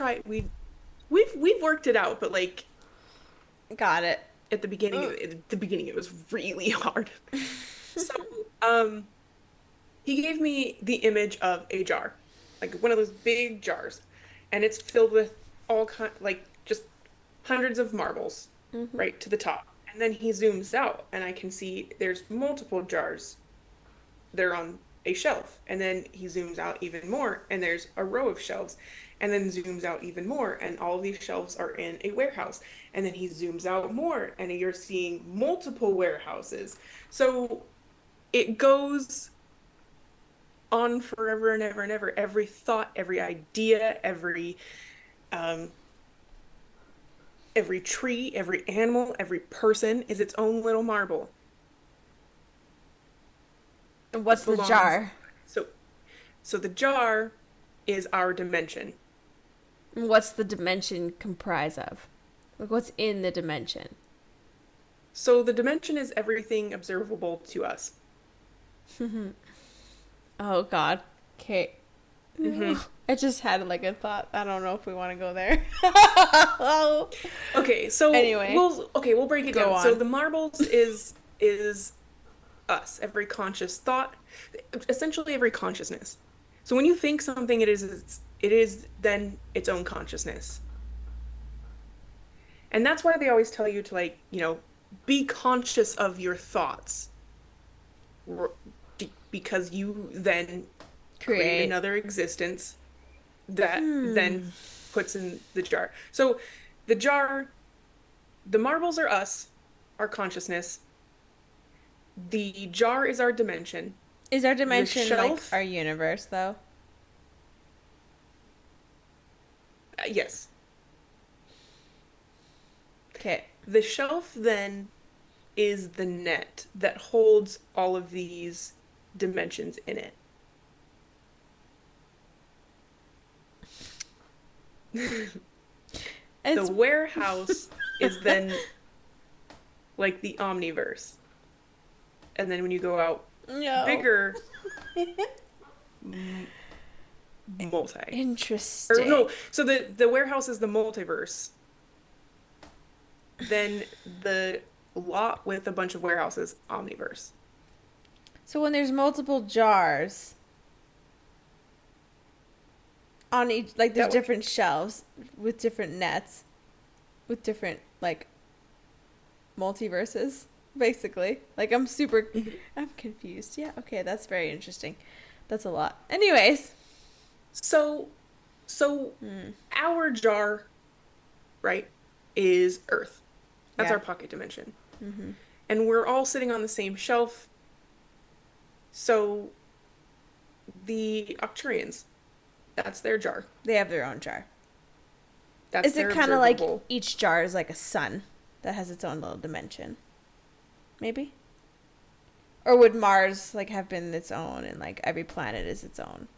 worked it out, but like Got it. at the beginning it was really hard. So, um, he gave me the image of a jar, like one of those big jars, and it's filled with all kind, like just hundreds of marbles, Hmm. right to the top. And then he zooms out, and I can see there's multiple jars. They're on a shelf, and then he zooms out even more, and there's a row of shelves, and then zooms out even more, and all of these shelves are in a warehouse. And then he zooms out more, and you're seeing multiple warehouses. So it goes on forever and ever and ever. Every thought, every idea, um every tree, every animal, every person is its own little marble And that what's the belongs. jar? So so the jar is our dimension. And what's the dimension comprise of? Like, what's in the dimension? So the dimension is everything observable to us. Oh, God. Okay. Hmm. I just had like a thought. I don't know if we want to go there. Oh. Okay, so Anyway, we'll break it go down. So on. the marbles is us, every conscious thought, essentially every consciousness. So when you think something, it is then its own consciousness. And that's why they always tell you to like, be conscious of your thoughts because you then create Create. another existence that then Hmm. puts in the jar. So the jar, the marbles are us, our consciousness. The jar is our dimension. Is our The dimension like our shelf, universe, though? yes. Okay. The shelf then is the net that holds all of these dimensions in it. The It's. warehouse is then like the omniverse. And then when you go out No. bigger, m- multi. Or Interesting. no, so the warehouse is the multiverse. Then the lot with a bunch of warehouses, omniverse. So when there's multiple jars on each, like there's That way. different shelves with different nets, with different like multiverses, basically. Like Mhm. I'm confused. Yeah, okay, that's very interesting. That's a lot. Anyways. So so Hmm. our jar, right, is Earth. That's Yeah. our pocket dimension. Mm-hmm. And we're all sitting on the same shelf. So the Octurians, that's their jar. They have their own jar. That's Is it their kind of like observable. each jar is like a sun that has its own little dimension? Maybe? Or would Mars like have been its own and like every planet is its own?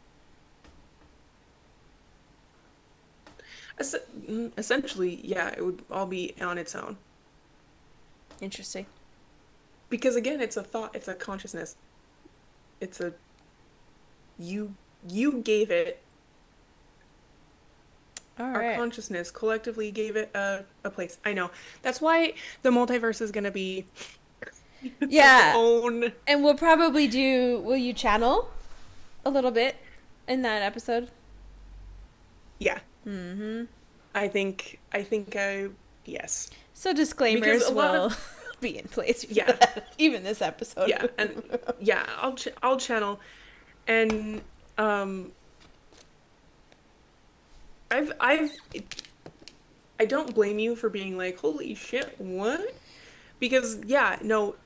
Essentially, yeah, it would all be on its own. Interesting. Because again, it's a thought, it's a consciousness. It's a you you gave it, All our right. consciousness collectively gave it a place. I know. That's why the multiverse is gonna be its Yeah. own. And we'll probably do, will you channel a little bit in that episode? Yeah. Mm-hmm. I think yes. So Because disclaimers a lot of will be in place for yeah, that, even this episode. yeah, and yeah, I'll channel and um I've I don't blame you for being like, holy shit, what? Because yeah, no,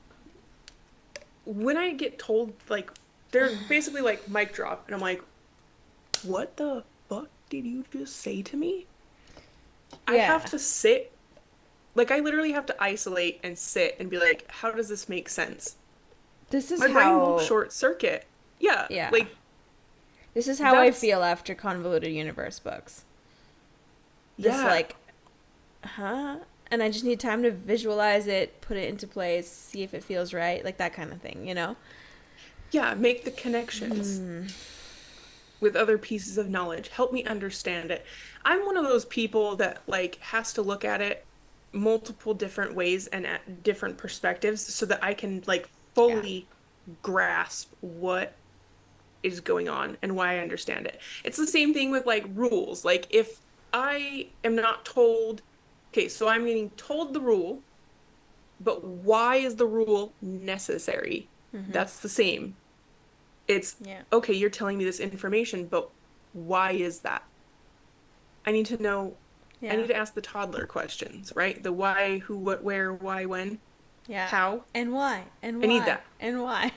when I get told like they're basically like mic drop, and I'm like, what the fuck did you just say to me? I have Yeah. to sit, like I literally have to isolate and sit and be like, how does this make sense? This is My brain will how, short circuit. Yeah, yeah. like This is how I that's feel after Convoluted Universe books. This, yeah. like, huh? And I just need time to visualize it, put it into place, see if it feels right, like that kind of thing, you know? Yeah, make the connections with other pieces of knowledge. Help me understand it. I'm one of those people that like has to look at it multiple different ways and at different perspectives so that I can like Yeah. fully grasp what is going on and why I understand it. It's the same thing with like rules. Like if I am not told, okay, so I'm getting told the rule, but why is the rule necessary? Mm-hmm. That's the same. It's Yeah. okay, you're telling me this information, but why is that? I need to know, I Yeah. need to ask the toddler questions, right? The why, who, what, where, why, when, Yeah. how. And why? And I need why? that. And why?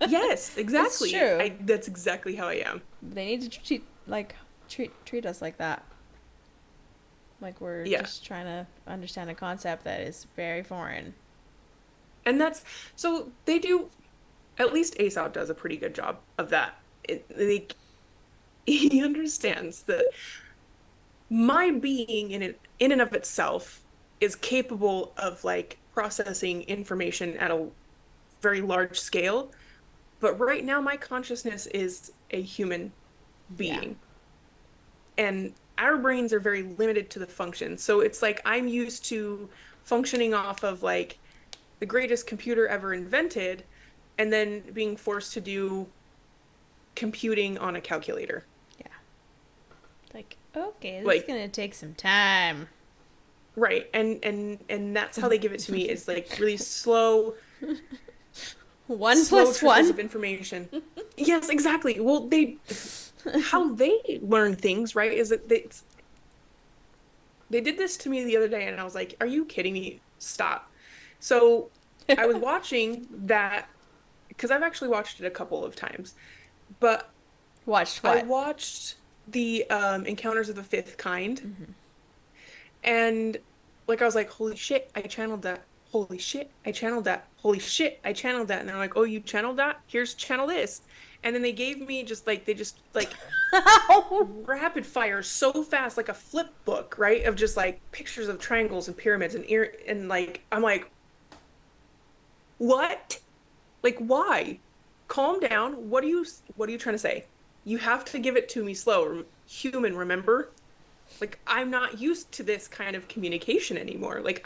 Yes, It's exactly. true. That's exactly how I am. They need to treat us like that. Like we're Yeah. just trying to understand a concept that is very foreign. And that's so they do at least Aesop does a pretty good job of that. He understands that my being in and of itself is capable of like processing information at a very large scale, but right now my consciousness is a human Yeah. being, and our brains are very limited to the function. So it's like I'm used to functioning off of like the greatest computer ever invented and then being forced to do computing on a calculator. Yeah. Like, okay, this is Like, gonna take some time. right. And that's how they give it to me is like really slow, One slow plus trickles one. of information. Yes, exactly. Well, they how they learn things, right, is that they did this to me the other day and I was like, "Are you kidding me? Stop." So, I was watching that because I've actually watched it a couple of times, but Watched I what? watched the Encounters of the Fifth Kind, Mm-hmm. and like I was like, holy shit, I channeled that. Holy shit, I channeled that. Holy shit, I channeled that. And they're like, oh, you channeled that? Here's channel this. And then they gave me just like they just like rapid fire so fast, like a flip book, right? Of just like pictures of triangles and pyramids and ear and like I'm like, what? Like why? Calm down. What are you trying to say? You have to give it to me slow. Human, remember? Like I'm not used to this kind of communication anymore. Like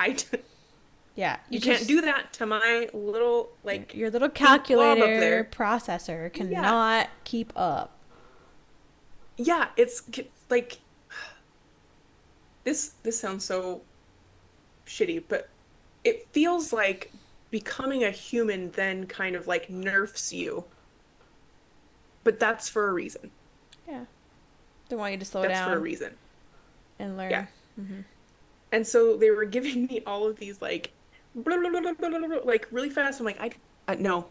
Yeah, you can't do that to my little like your little pink blob up calculator there. processor Yeah. cannot keep up. Yeah, it's like this sounds so shitty, but it feels like becoming a human then kind of like nerfs you. But that's for a reason. Yeah, they want you to slow That's for a down reason. and Yeah. learn. Hmm. And so they were giving me all of these like blah, blah, blah, blah, blah, blah, blah, like really fast. I'm like, no,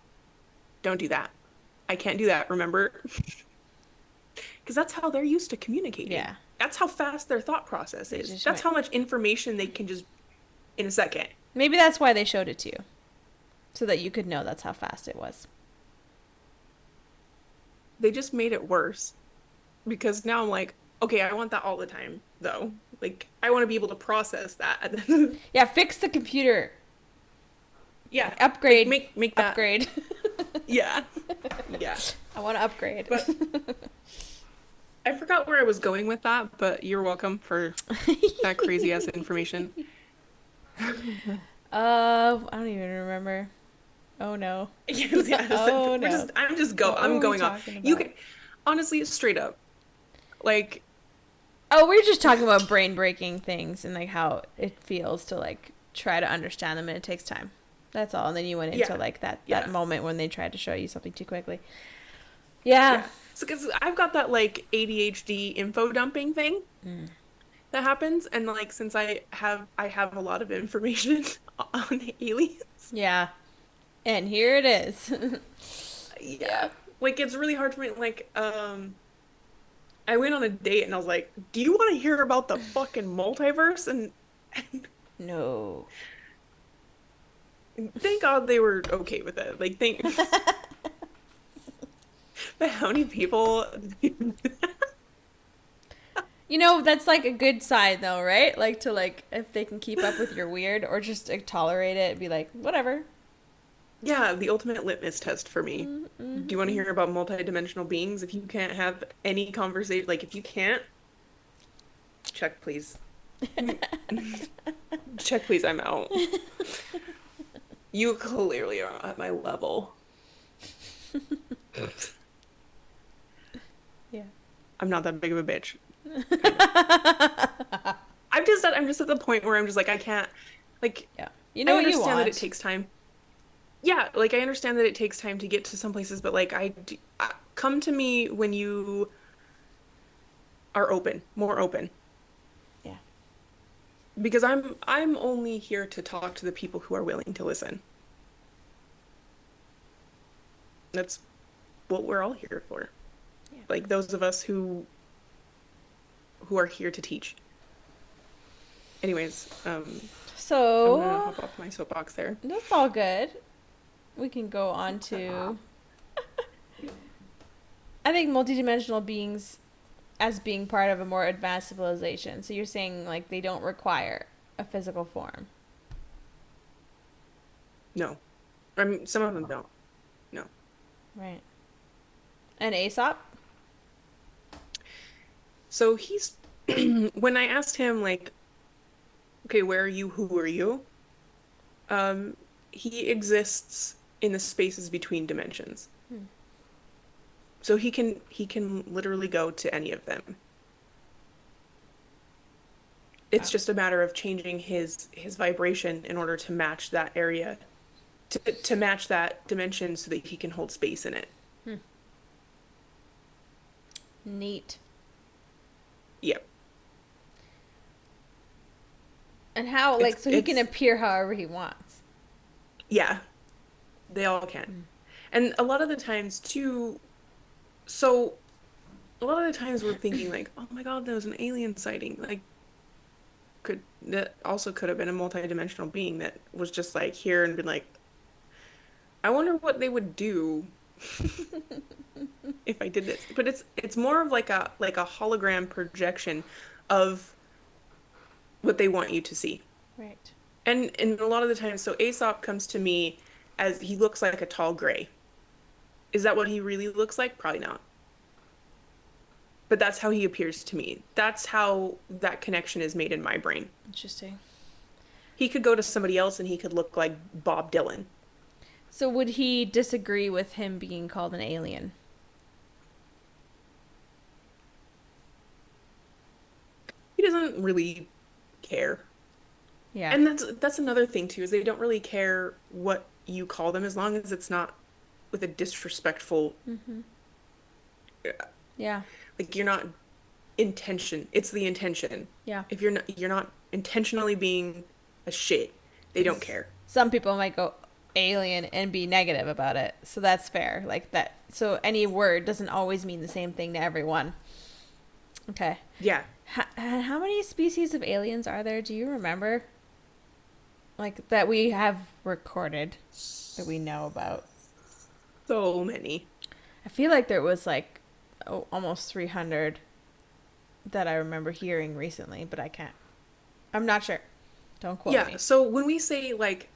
don't do that. I can't do that, remember? Because that's how they're used to communicating. Yeah, That's how fast their thought process they is. just That's went. how much information they can just in a second. Maybe that's why they showed it to you, so that you could know that's how fast it was. They just made it worse because now I'm like, okay, I want that all the time, though. Like, I want to be able to process that. Yeah, fix the computer. Yeah, Like, like upgrade, make that. upgrade. Yeah, yeah. I want to upgrade. But I forgot where I was going with that, but you're welcome for that crazy ass information. I don't even remember. Oh no. Yes, yes. Oh no. What I'm were we going off. talking You about? can honestly straight up. Like, Oh, we were just talking about brain breaking things and like how it feels to like try to understand them and it takes time. That's all. And then you went into yeah, like that yeah, moment when they tried to show you something too quickly. Yeah. yeah. So, because I've got that like ADHD info dumping thing Mm. that happens, and like since I have a lot of information on aliens, Yeah. And here it is. Yeah. Yeah. Like it's really hard for me. Like, I went on a date and I was like, "Do you want to hear about the fucking multiverse?" No. And thank God they were okay with it. Like, thank. But how many people? You know, that's like a good sign though, right? Like to like if they can keep up with your weird or just tolerate it and be like, whatever. Yeah, the ultimate litmus test for me. Do you want to Mm-hmm. hear about multidimensional beings? If you can't have any conversation, like if you can't, check please. Check please, I'm out. You clearly are at my level. Yeah. I'm not that big of a bitch, kind of. I'm just at the point where I'm just like I can't like Yeah. You know I what you understand that it want. takes time. Yeah, like I understand that it takes time to get to some places, but like come to me when you are open, more open. Yeah. Because I'm only here to talk to the people who are willing to listen. That's what we're all here for. Yeah. Like those of us who are here to teach. Anyways, I'm gonna So hop off my soapbox there. that's all good. We can go on to I think multidimensional beings as being part of a more advanced civilization. So you're saying like they don't require a physical form. No. I mean some of them don't. No. Right. And Aesop? So he's when I asked him like, okay, where are you? Who are you? Um, he exists in the spaces between dimensions. Hmm. So he can literally go to any of them. It's Wow. just a matter of changing his vibration in order to match that area, to match that dimension so that he can hold space in it. Hmm. Neat. Yep. And how It's like so he can it's appear however he wants. yeah, they all can. Hmm. And a lot of the times too, so a lot of the times we're thinking like, oh my God, there was an alien sighting. Like that also could have been a multidimensional being that was just like here and been like, I wonder what they would do if I did this. But it's more of like a hologram projection of what they want you to see. Right. And a lot of the time, so Aesop comes to me as he looks like a tall gray. Is that what he really looks like? Probably not. But that's how he appears to me. That's how that connection is made in my brain. Interesting. He could go to somebody else and he could look like Bob Dylan. So would he disagree with him being called an alien? He doesn't really care. Yeah. And that's another thing too, is they don't really care what you call them as long as it's not with a disrespectful, Mm-hmm. Yeah. like you're not intention. It's the intention. Yeah. If you're not intentionally being a shit, they don't Because care. some people might go alien and be negative about it. So that's fair. Like that. So any word doesn't always mean the same thing to everyone. Okay. Yeah. How many species of aliens are there? Do you remember? Like that we have recorded that we know about. So many. I feel like there was like almost 300 that I remember hearing recently, but I can't. I'm not sure. Don't quote Yeah, me. so when we say like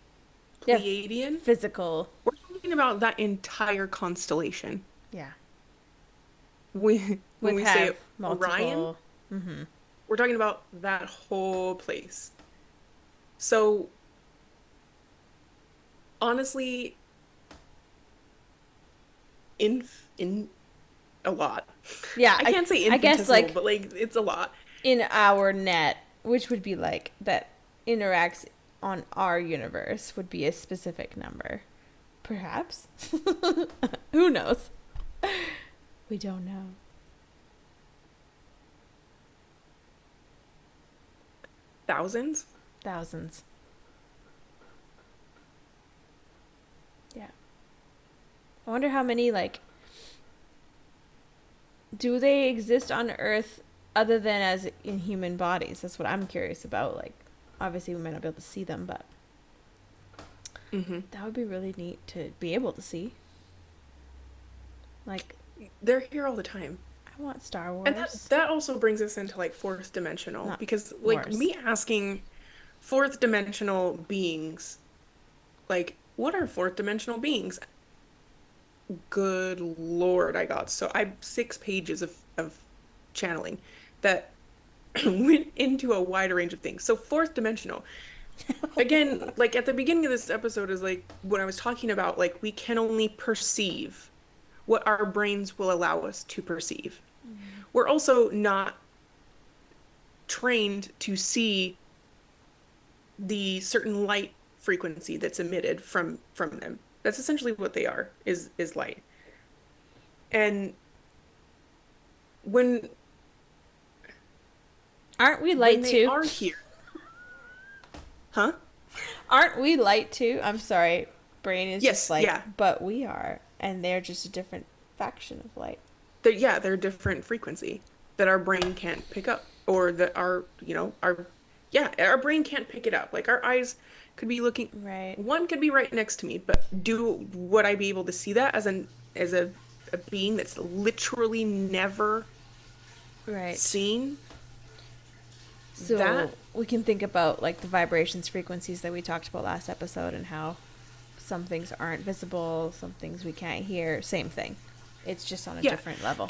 Yeah, Pleiadian, physical. we're talking about that entire constellation. Yeah. When With we say have Orion, multiple. Mm-hmm. we're talking about that whole place. So honestly, in a lot. Yeah, I can't say I guess infinitesimal, like but like it's a lot. in our net, which would be like that interacts on our universe, would be a specific number. Perhaps. Who knows? We don't know. Thousands? Thousands. Yeah. I wonder how many, like, do they exist on Earth other than as in human bodies? That's what I'm curious about. Like, obviously we might not be able to see them, but that would be really neat to be able to see. Like, they're here all the time. I want Star Wars. And that also brings us into like fourth dimensional, Not because like Wars. me asking fourth dimensional beings, like, what are fourth dimensional beings? Good Lord, I 6 pages of channeling that went into a wide range of things. So fourth dimensional. Again, like at the beginning of this episode is like when I was talking about like we can only perceive what our brains will allow us to perceive. We're also not trained to see the certain light frequency that's emitted from them. That's essentially what they are, is light. And when Aren't we light when they too? are here. Huh? Aren't we light too? I'm sorry. Brain is Yes, just like, yeah. but we are. And they're just a different faction of light. They're a different frequency that our brain can't pick up, or that our brain can't pick it up. Like our eyes could be looking, Right. one could be right next to me, but would I be able to see that as a being that's literally never Right. seen So that? we can think about like the vibrations, frequencies that we talked about last episode, and how some things aren't visible, some things we can't hear. Same thing. It's just on a different level.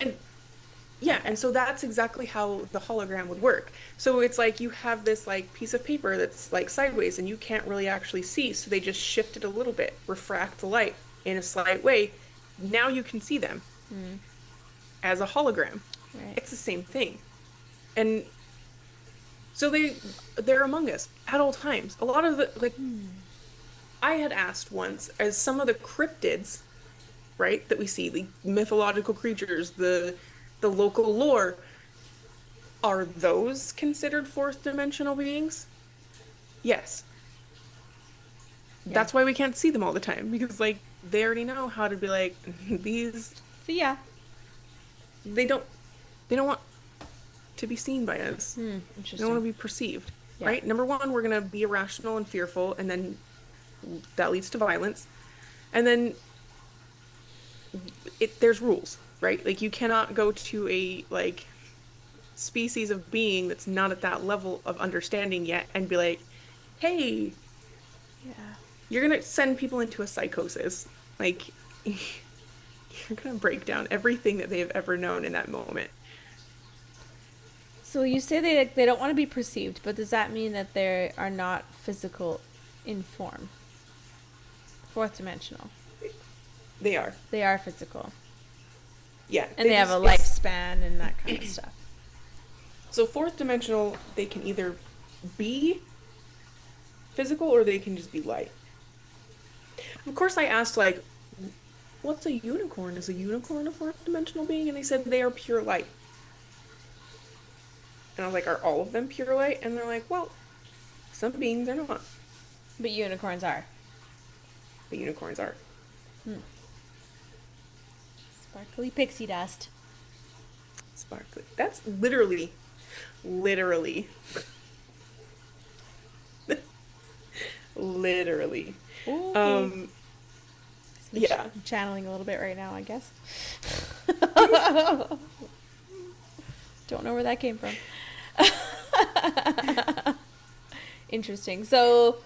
And so that's exactly how the hologram would work. So it's like you have this like piece of paper that's like sideways and you can't really actually see. So they just shift it a little bit, refract the light in a slight way. Now you can see them as a hologram. Right. It's the same thing. And so they're among us at all times. A lot of the, like, I had asked once, as some of the cryptids, right, that we see, the mythological creatures, the local lore, are those considered fourth dimensional beings? Yes. Yeah. That's why we can't see them all the time, because like they already know how to be like these. So yeah. They don't want to be seen by us. They Interesting. don't want to be perceived. Yeah. Right? Number one, we're gonna be irrational and fearful, and then that leads to violence. And then there's rules, right? Like you cannot go to a like species of being that's not at that level of understanding yet and be like, hey, Yeah. you're gonna send people into a psychosis. Like you're gonna break down everything that they've ever known in that moment. So you say they don't want to be perceived, but does that mean that they are not physical in form? Fourth dimensional. They are. They are physical. Yeah. And they have a yes. lifespan and that kind of stuff. So fourth dimensional, they can either be physical or they can just be light. Of course, I asked, like, what's a unicorn? Is a unicorn a fourth dimensional being? And they said they are pure light. And I was like, are all of them pure light? And they're like, well, some beings are not. But unicorns are. But unicorns are. Sparkly pixie dust. Sparkly. That's literally. Literally. Okay. Yeah. I'm channeling a little bit right now, I guess. Don't know where that came from. Interesting. So,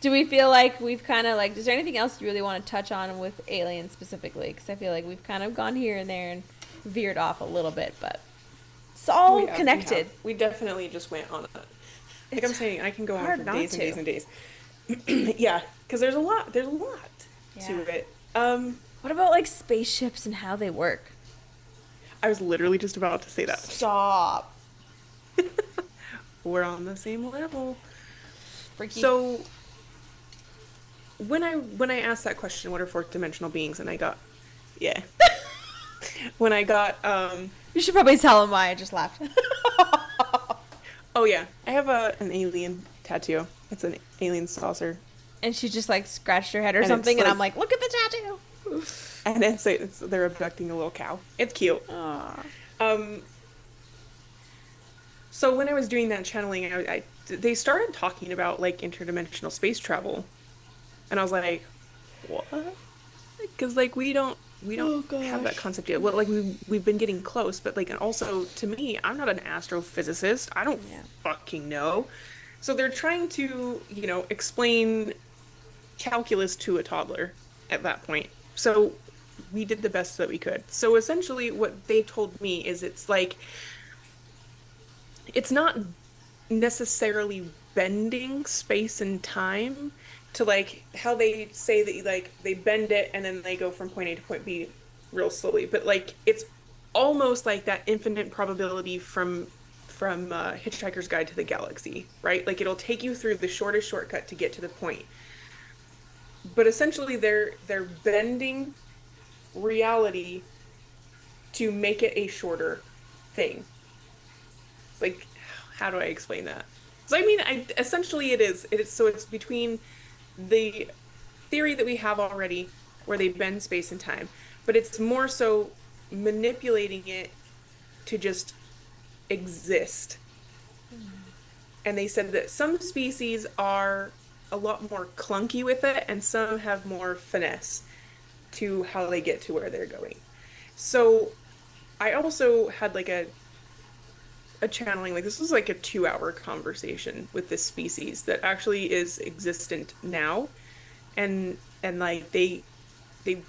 do we feel like we've kind of like, is there anything else you really want to touch on with aliens specifically? Because I feel like we've kind of gone here and there and veered off a little bit, but it's all connected. We definitely just went on a, like I'm saying, I can go on for days and days and days. Yeah, because there's a lot to it. What about like spaceships and how they work? I was literally just about to say that. Stop. We're on the same level. Freaky. So when I asked that question, what are fourth dimensional beings, and I got when I got you should probably tell them why I just laughed. oh yeah, I have an alien tattoo. It's an alien saucer. And she just like scratched her head or And something, it's and like- I'm like, look at the tattoo. And then say they're abducting a little cow. It's cute. Aw. Um, so when I was doing that channeling, they started talking about like interdimensional space travel, and I was like, what? Because like we don't Oh have that gosh. concept yet. Well, like we've been getting close, but like, and also to me, I'm not an astrophysicist. I don't Yeah. fucking know. So they're trying to, explain calculus to a toddler at that point. So we did the best that we could. So essentially what they told me is it's not necessarily bending space and time to like how they say that like they bend it and then they go from point A to point B real slowly, but like it's almost like that infinite probability from Hitchhiker's Guide to the Galaxy, right? Like it'll take you through the shortest shortcut to get to the point. But essentially they're bending reality to make it a shorter thing. It's like, how do I explain that? So I mean, essentially it is so it's between the theory that we have already where they bend space and time, but it's more so manipulating it to just exist. And they said that some species are a lot more clunky with it and some have more finesse to how they get to where they're going. So I also had like a channeling, like this was like a 2 hour conversation with this species that actually is existent now. And like they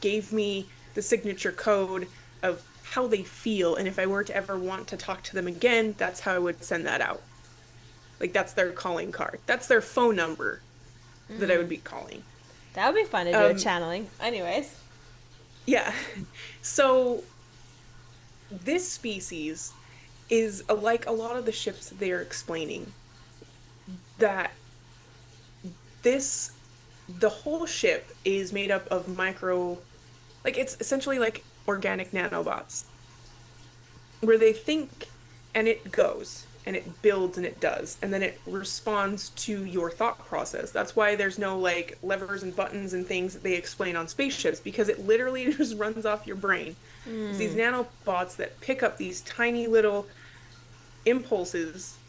gave me the signature code of how they feel. And if I were to ever want to talk to them again, that's how I would send that out. Like that's their calling card. That's their phone number that I would be calling. That would be fun to do a Um, channeling. Anyways. yeah. So this species is like a lot of the ships they're explaining that this the whole ship is made up of micro, like it's essentially like organic nanobots where they think and it goes and it builds and it does and then it responds to your thought process. That's why there's no like levers and buttons and things that they explain on spaceships, because it literally just runs off your brain. It's these nanobots that pick up these tiny little impulses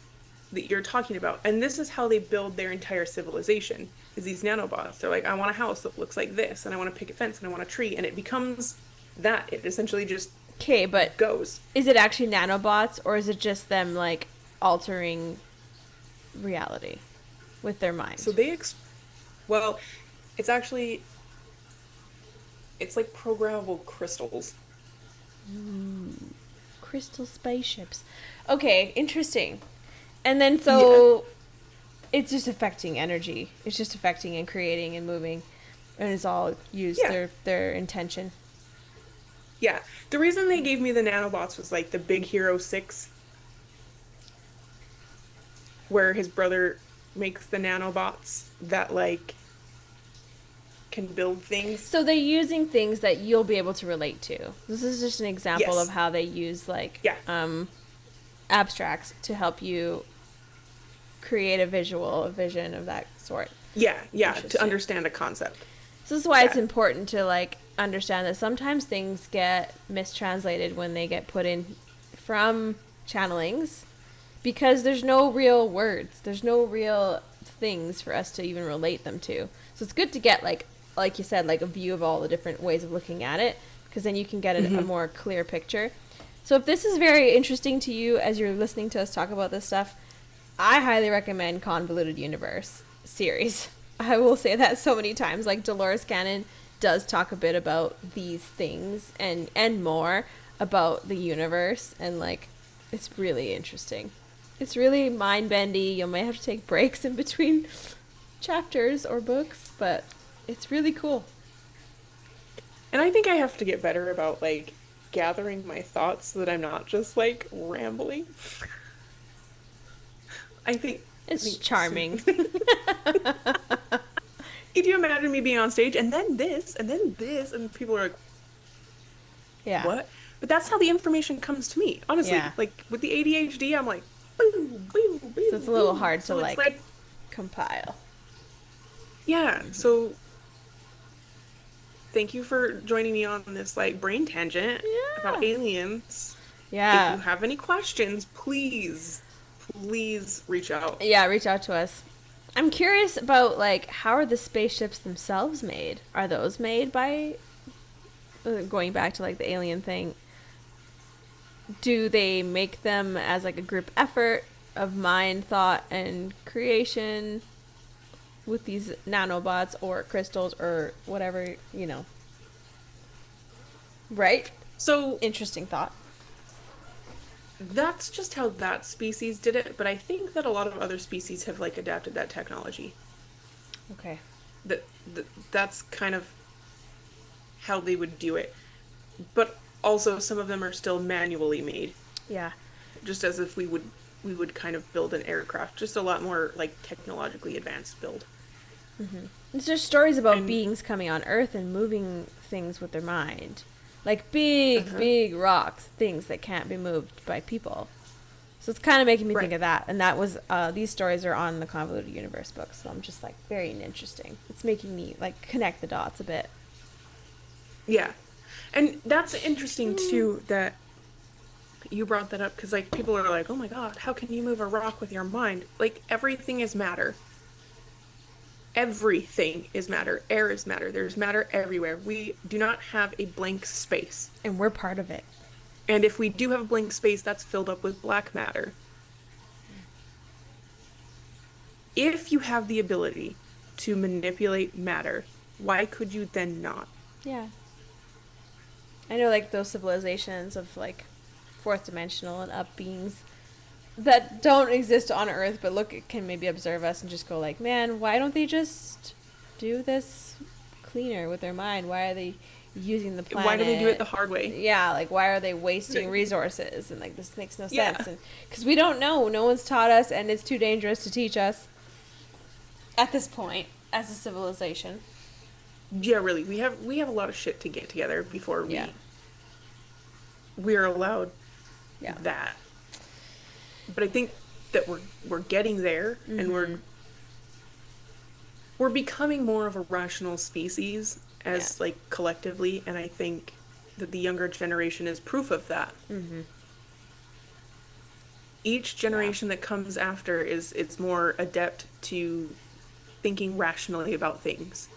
that you're talking about, and this is how they build their entire civilization, is these nanobots. They're like, I want a house that looks like this and I want a picket fence and I want a tree, and it becomes that. It essentially just Okay, but goes. is it actually nanobots or is it just them like altering reality with their So mind? well, it's actually it's like programmable crystals. Crystal spaceships. Okay, interesting. And then Yeah. so it's just affecting energy. It's just affecting and creating and moving, and it's all used Yeah. their intention. Yeah. The reason they gave me the nanobots was like the Big Hero 6, where his brother makes the nanobots that like can build things. So they're using things that you'll be able to relate to. This is just an example of Yes. how they use like Yeah. abstracts to help you create a vision of that sort. Yeah. Yeah. To Interesting. understand a concept. So this is why it's Yeah. important to like understand that sometimes things get mistranslated when they get put in from channelings because there's no real words. There's no real things for us to even relate them to. So it's good to get like you said, like a view of all the different ways of looking at it, because then you can get a more clear picture. So if this is very interesting to you as you're listening to us talk about this stuff, I highly recommend Convoluted Universe series. I will say that so many times. Like Dolores Cannon does talk a bit about these things and more about the universe, and like it's really interesting. It's really mind bendy. You may have to take breaks in between chapters or books, but it's really cool. And I think I have to get better about like gathering my thoughts so that I'm not just like rambling. I It's think charming. Could you imagine me being on stage and then this, and people are like, Yeah. "What?" But that's how the information comes to me, Yeah. honestly. Like with the ADHD, I'm like, "Boo, boo, So it's boo, a little boo." hard to So it's like like, compile. yeah. So thank you for joining me on this like brain tangent about Yeah. aliens. If you Yeah. have any questions, please reach out. Yeah, reach out to us. I'm curious about, like, how are the spaceships themselves made? Are those made by, going back to, like, the alien thing, do they make them as, like, a group effort of mind, thought, and creation with these nanobots or crystals or whatever, Right? So Interesting thought. that's just how that species did it, but I think that a lot of other species have like adapted that technology. Okay. That's kind of how they would do it. But also some of them are still manually made, Yeah. just as if we would kind of build an aircraft, just a lot more like technologically advanced build. There's just stories about And beings coming on Earth and moving things with their mind. Like big, uh-huh. big rocks, things that can't be moved by people. So it's kind of making me think Right. of that. And that was, these stories are on the Convoluted Universe book. So I'm just like, very interesting. It's making me like connect the dots a bit. Yeah. And that's interesting too that you brought that up because like people are like, "Oh my God, how can you move a rock with your mind?" Like everything is matter. Everything is matter. Air is matter. There's matter everywhere. We do not have a blank space. And we're part of it. And if we do have a blank space, that's filled up with black matter. If you have the ability to manipulate matter, why could you then not? Yeah. I know, like, those civilizations of, like, fourth dimensional and up beings that don't exist on Earth, but look, can maybe observe us and just go like, man, why don't they just do this cleaner with their mind? Why are they using the planet? Why do they do it the hard way? Yeah, like, why are they wasting resources? And like, this makes no Yeah. sense. And because we don't know, no one's taught us, and it's too dangerous to teach us at this point as a civilization. Yeah, really. We have a lot of shit to get together before Yeah. we're allowed Yeah. that. But I think that we're getting there and we're becoming more of a rational species as Yeah. like collectively, and I think that the younger generation is proof of that. Each generation that comes after is it's more adept to thinking rationally about things.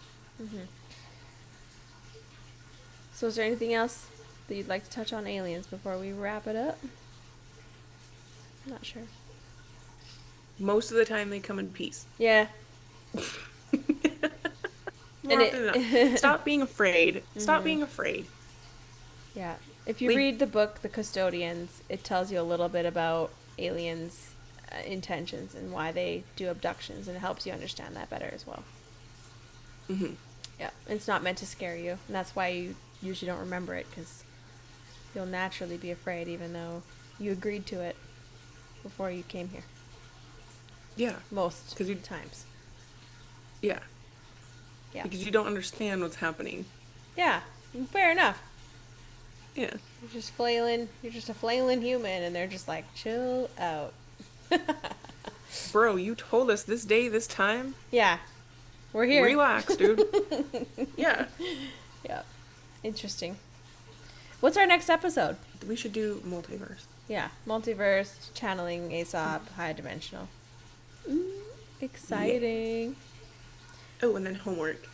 So is there anything else that you'd like to touch on aliens before we wrap it up? I'm not sure. Most of the time they come in peace. Yeah. More often than not. Stop being afraid. Stop being afraid. Yeah. If you Like- read the book The Custodians, it tells you a little bit about aliens' intentions and why they do abductions, and it helps you understand that better as well. Yeah. It's not meant to scare you, and that's why you usually don't remember it, because you'll naturally be afraid even though you agreed to it before you came here. Yeah. Most 'Cause you- times. Yeah. Yeah. Because you don't understand what's happening. Yeah. Fair enough. Yeah. You're just flailing. You're just a flailing human, and they're just like, chill out. Bro, you told us this day, this time. Yeah. We're here. Relax, dude. Yeah. Yeah. Interesting. What's our next episode? We should do multiverse. Yeah. Multiverse, channeling, Aesop, high dimensional. Ooh, exciting. Oh, and then homework.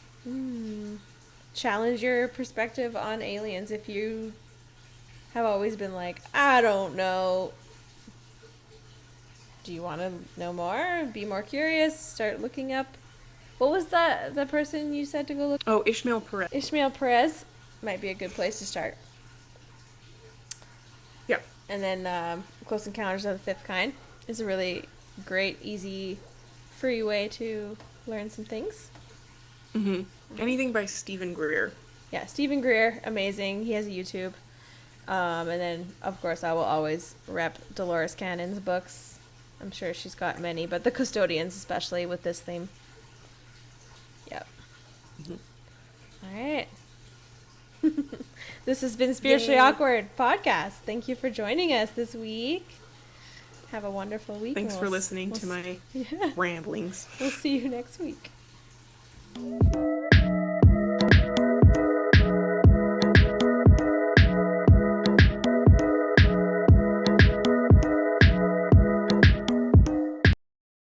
Challenge your perspective on aliens if you have always been like, I don't know. Do you want to know more? Be more curious? Start looking up. What was the person you said to go look? Oh, Ishmael Perez. Ishmael Perez might be a good place to start. Yeah. And then Close Encounters of the Fifth Kind is a really great, easy, free way to learn some things. Anything by Steven Greer. Yeah, Steven Greer, amazing. He has a YouTube. And then, of course, I will always rep Dolores Cannon's books. I'm sure she's got many, but The Custodians, especially with this theme. Yep. All right. This has been Spiritually Yay. Awkward Podcast. Thank you for joining us this week. Have a wonderful week. Thanks for listening to my ramblings. We'll see you next week.